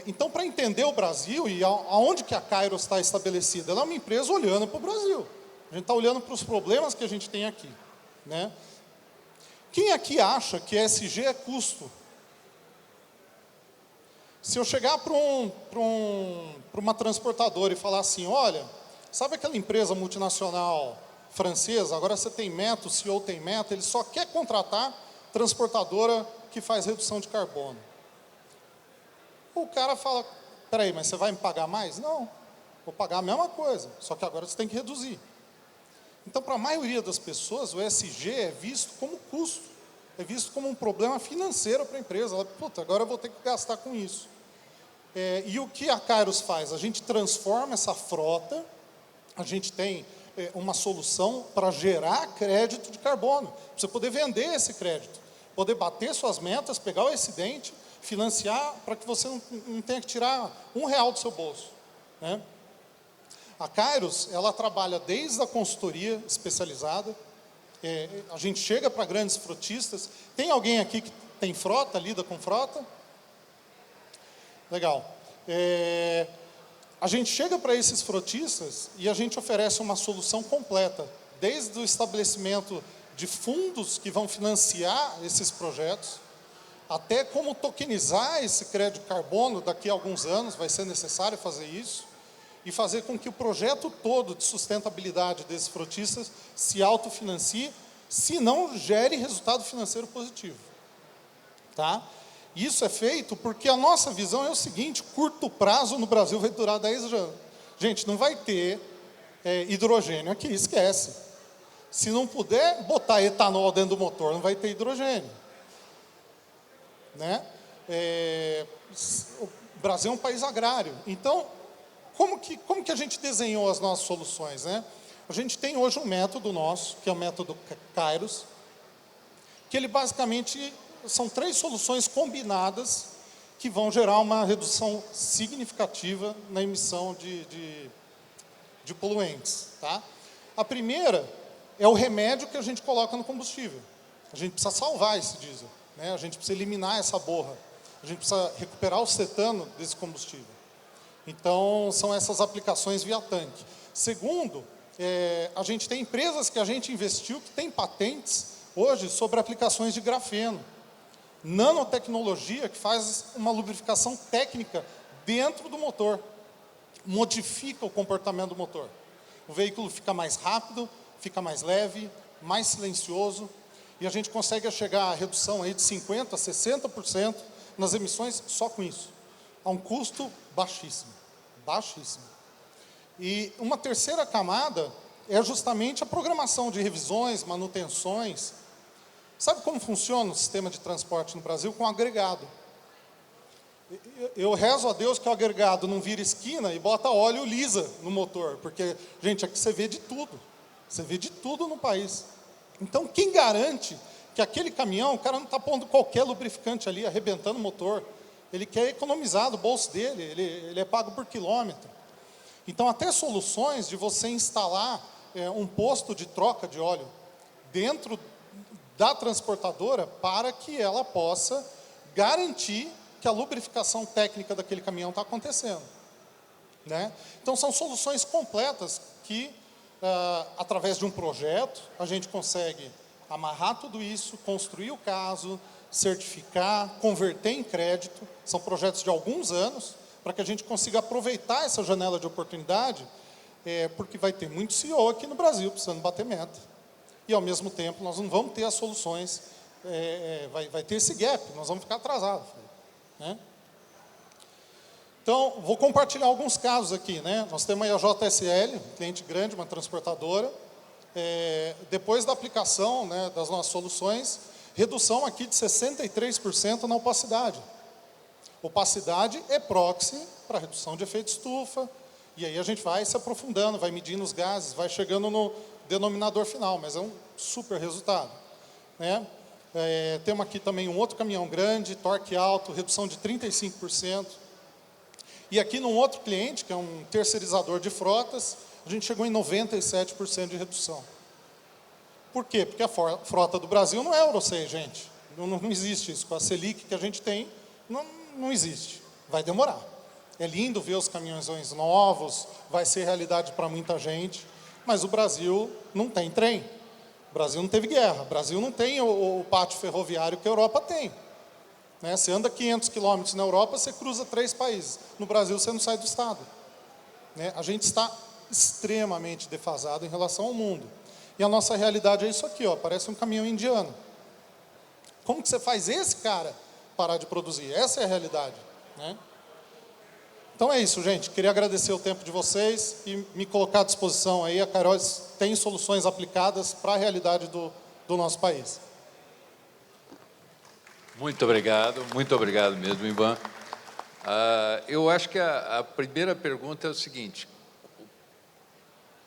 Então, para entender o Brasil e aonde que a Kairos está estabelecida, ela é uma empresa olhando para o Brasil. A gente está olhando para os problemas que a gente tem aqui, né? Quem aqui acha que ESG é custo? Se eu chegar para uma transportadora e falar assim, olha, sabe aquela empresa multinacional francesa, agora você tem meta, o CEO tem meta, ele só quer contratar transportadora que faz redução de carbono. O cara fala, peraí, mas você vai me pagar mais? Não, vou pagar a mesma coisa, só que agora você tem que reduzir. Então, para a maioria das pessoas, o ESG é visto como custo, é visto como um problema financeiro para a empresa. Ela, puta, agora eu vou ter que gastar com isso. E o que a Kairos faz? A gente transforma essa frota, a gente tem uma solução para gerar crédito de carbono, para você poder vender esse crédito, poder bater suas metas, pegar o excedente, financiar para que você não tenha que tirar R$1 do seu bolso, né? A Kairos, ela trabalha desde a consultoria especializada, a gente chega para grandes frotistas. Tem alguém aqui que tem frota, lida com frota? Legal. A gente chega para esses frotistas e a gente oferece uma solução completa, desde o estabelecimento de fundos que vão financiar esses projetos, até como tokenizar esse crédito de carbono. Daqui a alguns anos vai ser necessário fazer isso, e fazer com que o projeto todo de sustentabilidade desses frotistas se autofinancie, se não gere resultado financeiro positivo. Tá? Isso é feito porque a nossa visão é o seguinte: curto prazo no Brasil vai durar 10 anos. Gente, não vai ter hidrogênio aqui, esquece. Se não puder botar etanol dentro do motor, não vai ter hidrogênio. Né? O Brasil é um país agrário. Então, como que a gente desenhou as nossas soluções, né? A gente tem hoje um método nosso, que é o método Kairos, que ele basicamente são 3 soluções combinadas que vão gerar uma redução significativa na emissão de poluentes. Tá? A primeira é o remédio que a gente coloca no combustível. A gente precisa salvar esse diesel, né? A gente precisa eliminar essa borra, a gente precisa recuperar o cetano desse combustível. Então, são essas aplicações via tanque. Segundo, a gente tem empresas que a gente investiu que têm patentes hoje sobre aplicações de grafeno. Nanotecnologia que faz uma lubrificação técnica dentro do motor. Modifica o comportamento do motor. O veículo fica mais rápido, fica mais leve, mais silencioso. E a gente consegue chegar a redução aí de 50% a 60% nas emissões só com isso. A um custo baixíssimo, baixíssimo. E uma terceira camada é justamente a programação de revisões, manutenções. Sabe como funciona o sistema de transporte no Brasil? Com agregado. Eu rezo a Deus que o agregado não vira esquina e bota óleo lisa no motor, porque, gente, aqui você vê de tudo. Você vê de tudo no país. Então, quem garante que aquele caminhão, o cara não está pondo qualquer lubrificante ali, arrebentando o motor, ele quer economizar do bolso dele, ele é pago por quilômetro. Então, até soluções de você instalar um posto de troca de óleo dentro da transportadora para que ela possa garantir que a lubrificação técnica daquele caminhão está acontecendo. Né? Então, são soluções completas que, através de um projeto, a gente consegue amarrar tudo isso, construir o caso, certificar, converter em crédito. São projetos de alguns anos, para que a gente consiga aproveitar essa janela de oportunidade, porque vai ter muito CEO aqui no Brasil precisando bater meta. E, ao mesmo tempo, nós não vamos ter as soluções, vai ter esse gap, nós vamos ficar atrasados. Né? Então, vou compartilhar alguns casos aqui. Né? Nós temos aí a JSL, um cliente grande, uma transportadora. Depois da aplicação, né, das nossas soluções, redução aqui de 63% na opacidade. Opacidade é proxy para redução de efeito estufa, e aí a gente vai se aprofundando, vai medindo os gases, vai chegando no denominador final, mas é um super resultado. Né? Temos aqui também um outro caminhão grande, torque alto, redução de 35%. E aqui num outro cliente, que é um terceirizador de frotas, a gente chegou em 97% de redução. Por quê? Porque a frota do Brasil não é Euro 6, gente. Não existe isso. Com a Selic que a gente tem, não existe. Vai demorar. É lindo ver os caminhões novos, vai ser realidade para muita gente, mas o Brasil não tem trem. O Brasil não teve guerra. O Brasil não tem o pátio ferroviário que a Europa tem. Né? Você anda 500 quilômetros na Europa, você cruza 3 países. No Brasil, você não sai do estado. Né? A gente está extremamente defasado em relação ao mundo. E a nossa realidade é isso aqui, ó, parece um caminhão indiano. Como que você faz esse cara parar de produzir? Essa é a realidade. Né? Então é isso, gente. Queria agradecer o tempo de vocês e me colocar à disposição aí. A Kairos tem soluções aplicadas para a realidade do nosso país. Muito obrigado mesmo, Ivan. Eu acho que a primeira pergunta é o seguinte: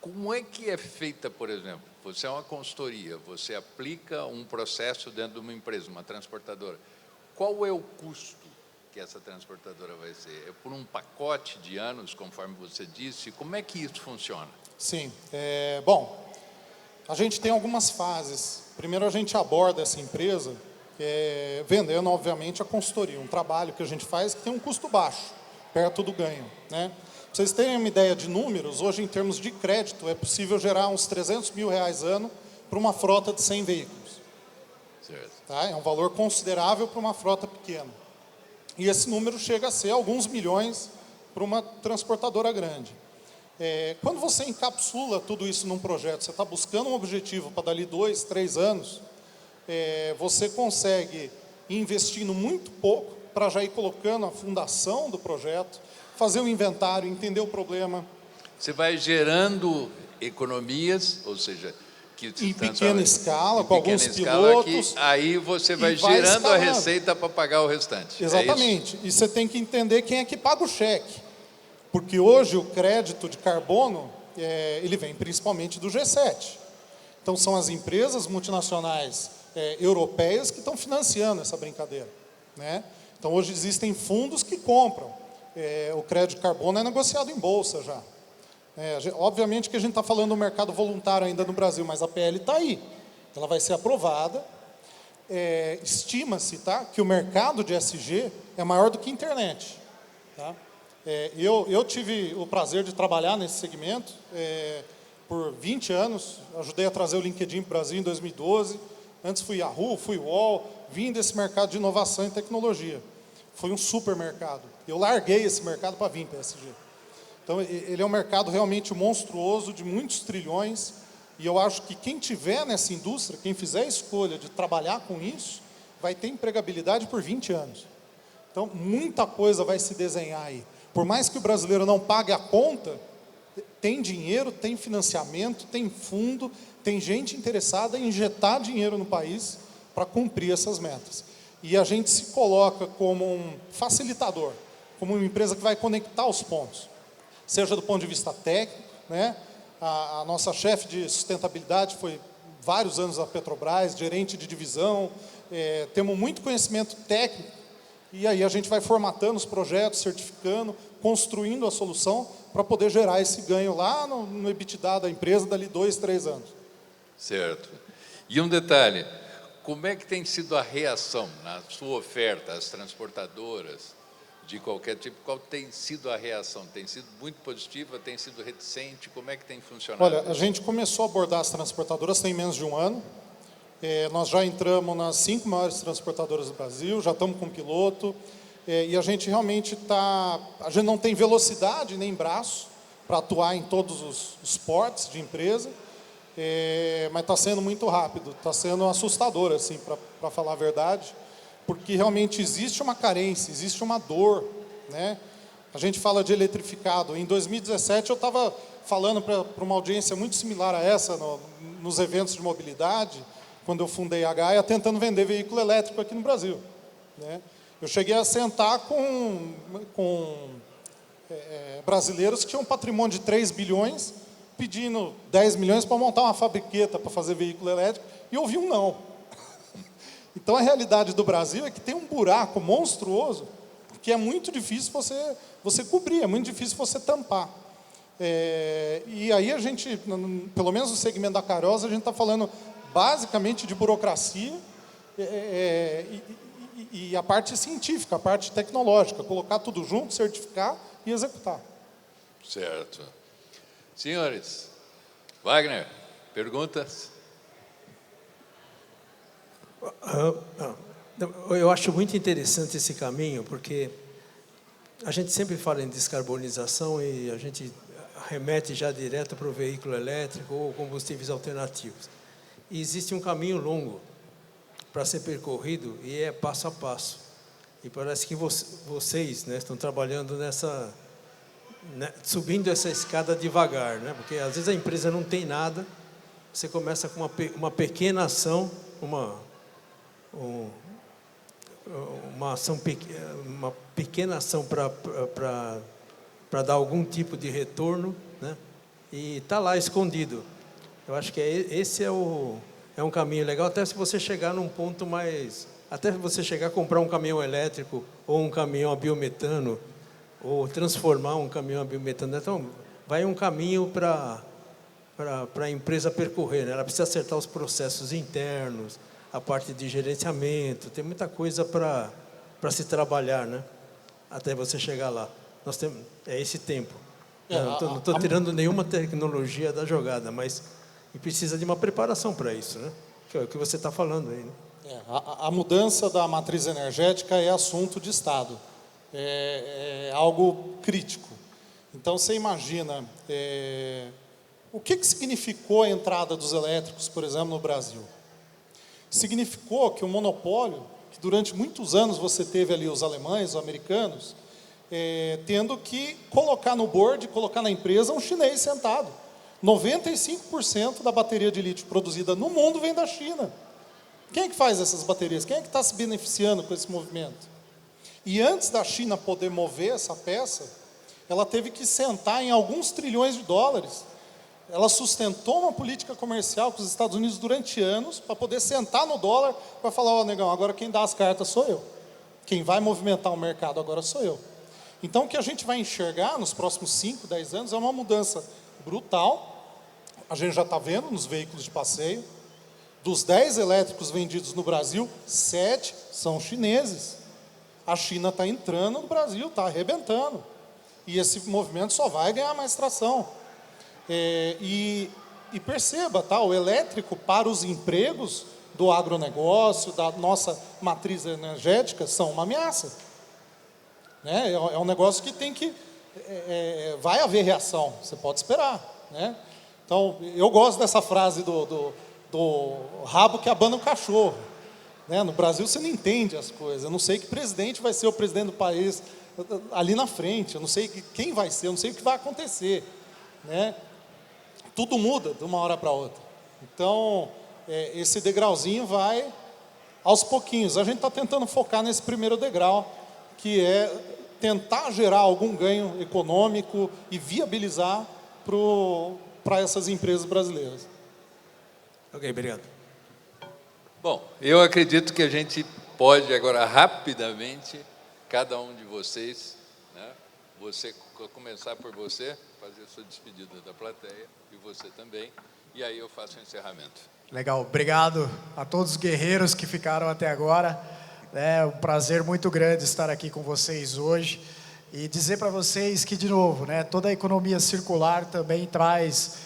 como é que é feita, por exemplo, você é uma consultoria, você aplica um processo dentro de uma empresa, uma transportadora. Qual é o custo que essa transportadora vai ser? É por um pacote de anos, conforme você disse? Como é que isso funciona? Sim. Bom, a gente tem algumas fases. Primeiro, a gente aborda essa empresa vendendo, obviamente, a consultoria, um trabalho que a gente faz que tem um custo baixo, perto do ganho. Né? Para vocês terem uma ideia de números, hoje, em termos de crédito, é possível gerar uns R$300 mil ano para uma frota de 100 veículos. Certo. Tá? É um valor considerável para uma frota pequena. E esse número chega a ser alguns milhões para uma transportadora grande. Quando você encapsula tudo isso num projeto, você está buscando um objetivo para dali 2, 3 anos, você consegue ir investindo muito pouco para já ir colocando a fundação do projeto, fazer o inventário, entender o problema. Você vai gerando economias, ou seja, em pequena escala, com alguns pilotos. Aí você vai gerando a receita para pagar o restante. Exatamente. E você tem que entender quem é que paga o cheque. Porque hoje o crédito de carbono, ele vem principalmente do G7. Então são as empresas multinacionais europeias que estão financiando essa brincadeira. Né? Então hoje existem fundos que compram. O crédito de carbono é negociado em bolsa já. Obviamente que a gente está falando do mercado voluntário ainda no Brasil, mas a PL está aí. Ela vai ser aprovada. Estima-se, tá, que o mercado de ESG é maior do que a internet. Tá? Eu tive o prazer de trabalhar nesse segmento por 20 anos. Ajudei a trazer o LinkedIn para o Brasil em 2012. Antes fui Yahoo, fui UOL, vim desse mercado de inovação e tecnologia. Foi um super mercado. Eu larguei esse mercado para vir para a ESG. Então, ele é um mercado realmente monstruoso, de muitos trilhões, e eu acho que quem tiver nessa indústria, quem fizer a escolha de trabalhar com isso, vai ter empregabilidade por 20 anos. Então, muita coisa vai se desenhar aí. Por mais que o brasileiro não pague a conta, tem dinheiro, tem financiamento, tem fundo, tem gente interessada em injetar dinheiro no país para cumprir essas metas. E a gente se coloca como um facilitador, como uma empresa que vai conectar os pontos. Seja do ponto de vista técnico, né? A nossa chefe de sustentabilidade foi vários anos na Petrobras, gerente de divisão, temos muito conhecimento técnico E aí a gente vai formatando os projetos, certificando, construindo a solução para poder gerar esse ganho lá no EBITDA da empresa dali 2, 3 anos. Certo. E um detalhe, como é que tem sido a reação na sua oferta às transportadoras de qualquer tipo? Qual tem sido a reação? Tem sido muito positiva? Tem sido reticente? Como é que tem funcionado? Olha, a gente começou a abordar as transportadoras tem menos de um ano. Nós já entramos nas 5 maiores transportadoras do Brasil, já estamos com piloto. E a gente realmente está... A gente não tem velocidade nem braço para atuar em todos os portos de empresa, mas está sendo muito rápido, está sendo assustador, assim, para falar a verdade, porque realmente existe uma carência, existe uma dor, né? A gente fala de eletrificado. Em 2017, eu estava falando para uma audiência muito similar a essa, nos eventos de mobilidade, quando eu fundei a Gaia, tentando vender veículo elétrico aqui no Brasil, né? Eu cheguei a sentar com brasileiros que tinham um patrimônio de 3 bilhões, pedindo 10 milhões para montar uma fabriqueta para fazer veículo elétrico, e eu ouvi um não. Então, a realidade do Brasil é que tem um buraco monstruoso que é muito difícil você cobrir, é muito difícil você tampar. E aí a gente, pelo menos no segmento da Carosa, a gente está falando basicamente de burocracia e a parte científica, a parte tecnológica, colocar tudo junto, certificar e executar. Certo. Senhores, Wagner, perguntas? Eu acho muito interessante esse caminho, porque a gente sempre fala em descarbonização e a gente remete já direto para o veículo elétrico ou combustíveis alternativos. E existe um caminho longo para ser percorrido e é passo a passo. E parece que vocês, né, estão trabalhando nessa, né, subindo essa escada devagar, né? Porque às vezes a empresa não tem nada, você começa com uma pequena ação, uma pequena ação para dar algum tipo de retorno, né? E está lá escondido. Eu acho que esse é um caminho legal, até se você chegar num ponto mais... Até você chegar a comprar um caminhão elétrico ou um caminhão a biometano, ou transformar um caminhão a biometano. Então, vai um caminho para a empresa percorrer, né? Ela precisa acertar os processos internos, a parte de gerenciamento, tem muita coisa para se trabalhar, né? Até você chegar lá. Nós temos esse tempo. Não estou tirando nenhuma tecnologia da jogada, mas precisa de uma preparação para isso, né? Que é o que você está falando aí, né? A mudança da matriz energética é assunto de Estado, é algo crítico. Então, você imagina, o que significou a entrada dos elétricos, por exemplo, no Brasil? Significou que o monopólio, que durante muitos anos você teve ali os alemães, os americanos, tendo que colocar no board, colocar na empresa um chinês sentado. 95% da bateria de lítio produzida no mundo vem da China. Quem é que faz essas baterias? Quem é que está se beneficiando com esse movimento? E antes da China poder mover essa peça, ela teve que sentar em alguns trilhões de dólares. Ela sustentou uma política comercial com os Estados Unidos durante anos para poder sentar no dólar para falar, ó, negão, agora quem dá as cartas sou eu. Quem vai movimentar o mercado agora sou eu. Então, o que a gente vai enxergar nos próximos 5, 10 anos é uma mudança brutal. A gente já está vendo nos veículos de passeio. Dos 10 elétricos vendidos no Brasil, 7 são chineses. A China está entrando no Brasil, está arrebentando. E esse movimento só vai ganhar mais tração. E perceba, tá? O elétrico para os empregos do agronegócio, da nossa matriz energética, são uma ameaça. Né? É um negócio que tem que... vai haver reação, você pode esperar. Né? Então, eu gosto dessa frase do rabo que abana o cachorro. Né? No Brasil você não entende as coisas. Eu não sei que presidente vai ser o presidente do país ali na frente. Eu não sei quem vai ser, eu não sei o que vai acontecer. Né? Tudo muda de uma hora para outra. Então, esse degrauzinho vai aos pouquinhos. A gente está tentando focar nesse primeiro degrau, que é tentar gerar algum ganho econômico e viabilizar para essas empresas brasileiras. Ok, obrigado. Bom, eu acredito que a gente pode agora rapidamente cada um de vocês, né? Começar por você, fazer a sua despedida da plateia, e você também, e aí eu faço o encerramento. Legal, obrigado a todos os guerreiros que ficaram até agora. É um prazer muito grande estar aqui com vocês hoje e dizer para vocês que, de novo, né, toda a economia circular também traz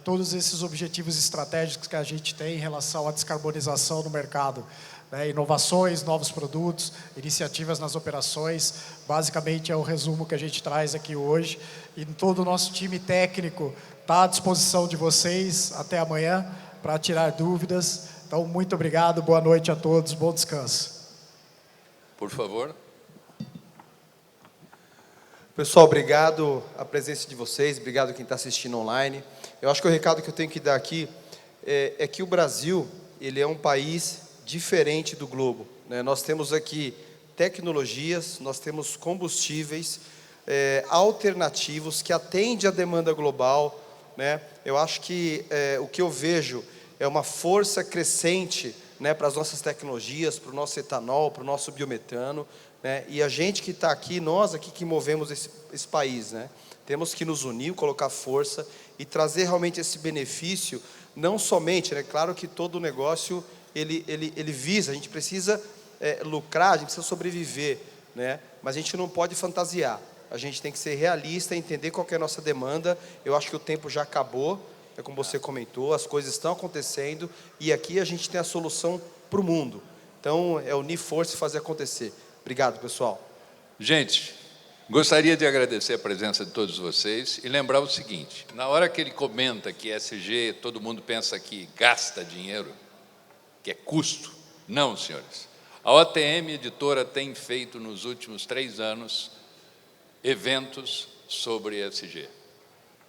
todos esses objetivos estratégicos que a gente tem em relação à descarbonização no mercado. Né, inovações, novos produtos, iniciativas nas operações, basicamente é o resumo que a gente traz aqui hoje. E todo o nosso time técnico está à disposição de vocês até amanhã para tirar dúvidas. Então, muito obrigado, boa noite a todos, bom descanso. Por favor. Pessoal, obrigado a presença de vocês, obrigado quem está assistindo online. Eu acho que o recado que eu tenho que dar aqui é que o Brasil, ele é um país diferente do globo, né? Nós temos aqui tecnologias, nós temos combustíveis alternativos que atendem à demanda global, né? Eu acho que o que eu vejo é uma força crescente, né, para as nossas tecnologias, para o nosso etanol, para o nosso biometano, né? E a gente que está aqui, nós aqui que movemos esse país, né? Temos que nos unir, colocar força e trazer realmente esse benefício, não somente, né? Claro que todo negócio ele visa, a gente precisa lucrar, a gente precisa sobreviver, né? Mas a gente não pode fantasiar, a gente tem que ser realista, entender qual que é a nossa demanda. Eu acho que o tempo já acabou, é como você comentou, as coisas estão acontecendo e aqui a gente tem a solução para o mundo. Então, é unir força e fazer acontecer. Obrigado, pessoal. Gente, gostaria de agradecer a presença de todos vocês e lembrar o seguinte: na hora que ele comenta que ESG, todo mundo pensa que gasta dinheiro, que é custo. Não, senhores. A OTM Editora tem feito nos últimos 3 anos eventos sobre ESG,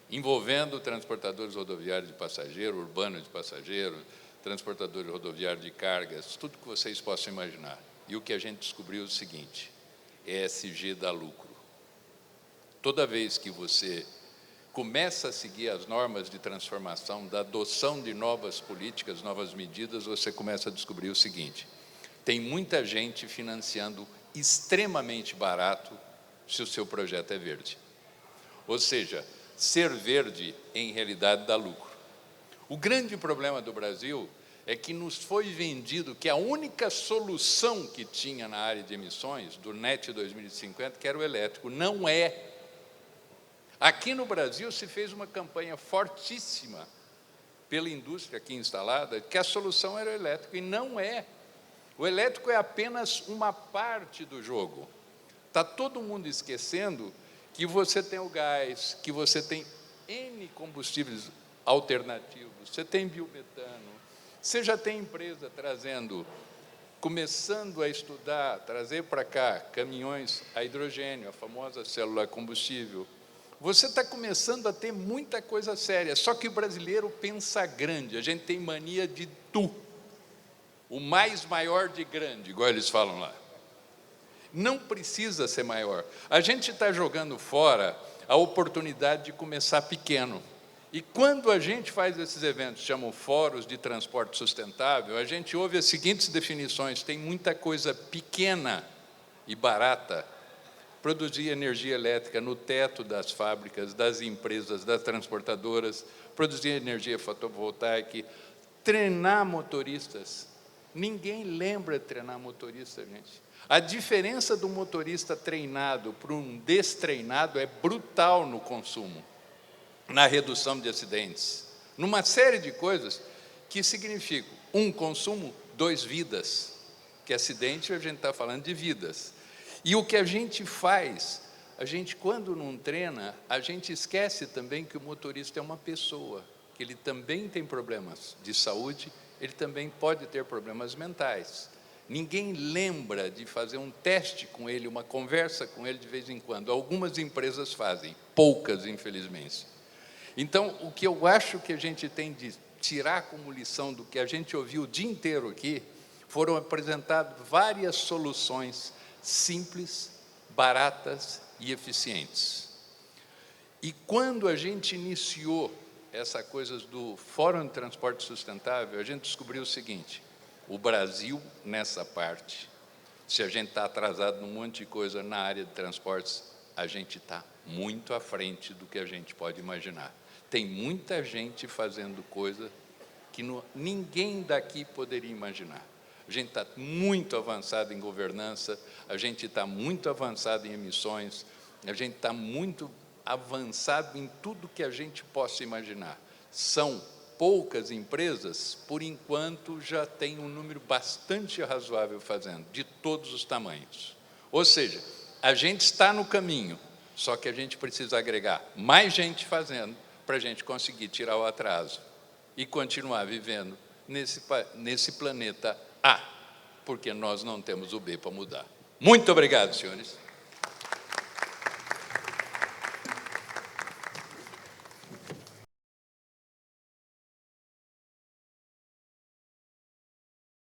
envolvendo transportadores rodoviários de passageiro, urbanos de passageiro, transportadores rodoviários de cargas, tudo que vocês possam imaginar. E o que a gente descobriu é o seguinte: ESG dá lucro. Toda vez que você começa a seguir as normas de transformação, da adoção de novas políticas, novas medidas, você começa a descobrir o seguinte: tem muita gente financiando extremamente barato se o seu projeto é verde. Ou seja, ser verde, em realidade, dá lucro. O grande problema do Brasil é que nos foi vendido que a única solução que tinha na área de emissões, do NET 2050, que era o elétrico. Não é. Aqui no Brasil se fez uma campanha fortíssima pela indústria aqui instalada, que a solução era o elétrico, e não é. O elétrico é apenas uma parte do jogo. Está todo mundo esquecendo que você tem o gás, que você tem N combustíveis alternativos, você tem biometano, você já tem empresa começando a estudar, trazer para cá caminhões a hidrogênio, a famosa célula combustível. Você está começando a ter muita coisa séria, só que o brasileiro pensa grande, a gente tem mania de o mais maior de grande, igual eles falam lá. Não precisa ser maior. A gente está jogando fora a oportunidade de começar pequeno. E quando a gente faz esses eventos, chamam fóruns de transporte sustentável, a gente ouve as seguintes definições: tem muita coisa pequena e barata. Produzir energia elétrica no teto das fábricas, das empresas, das transportadoras, produzir energia fotovoltaica, treinar motoristas. Ninguém lembra de treinar motorista, gente. A diferença do motorista treinado para um destreinado é brutal no consumo, na redução de acidentes, numa série de coisas que significam: 1, consumo, 2, vidas, que acidente a gente está falando de vidas. E o que a gente faz, a gente quando não treina, a gente esquece também que o motorista é uma pessoa, que ele também tem problemas de saúde, ele também pode ter problemas mentais. Ninguém lembra de fazer um teste com ele, uma conversa com ele de vez em quando. Algumas empresas fazem, poucas, infelizmente. Então, o que eu acho que a gente tem de tirar como lição do que a gente ouviu o dia inteiro aqui, foram apresentadas várias soluções simples, baratas e eficientes. E quando a gente iniciou essa coisa do Fórum de Transporte Sustentável, a gente descobriu o seguinte: o Brasil, nessa parte, Se a gente está atrasado num monte de coisa na área de transportes, a gente está muito à frente do que a gente pode imaginar. Tem muita gente fazendo coisa que ninguém daqui poderia imaginar. A gente está muito avançado em governança, a gente está muito avançado em emissões, a gente está muito avançado em tudo que a gente possa imaginar. São poucas empresas, por enquanto, já tem um número bastante razoável fazendo, de todos os tamanhos. Ou seja, a gente está no caminho, só que a gente precisa agregar mais gente fazendo para a gente conseguir tirar o atraso e continuar vivendo nesse planeta A, porque nós não temos o B para mudar. Muito obrigado, senhores.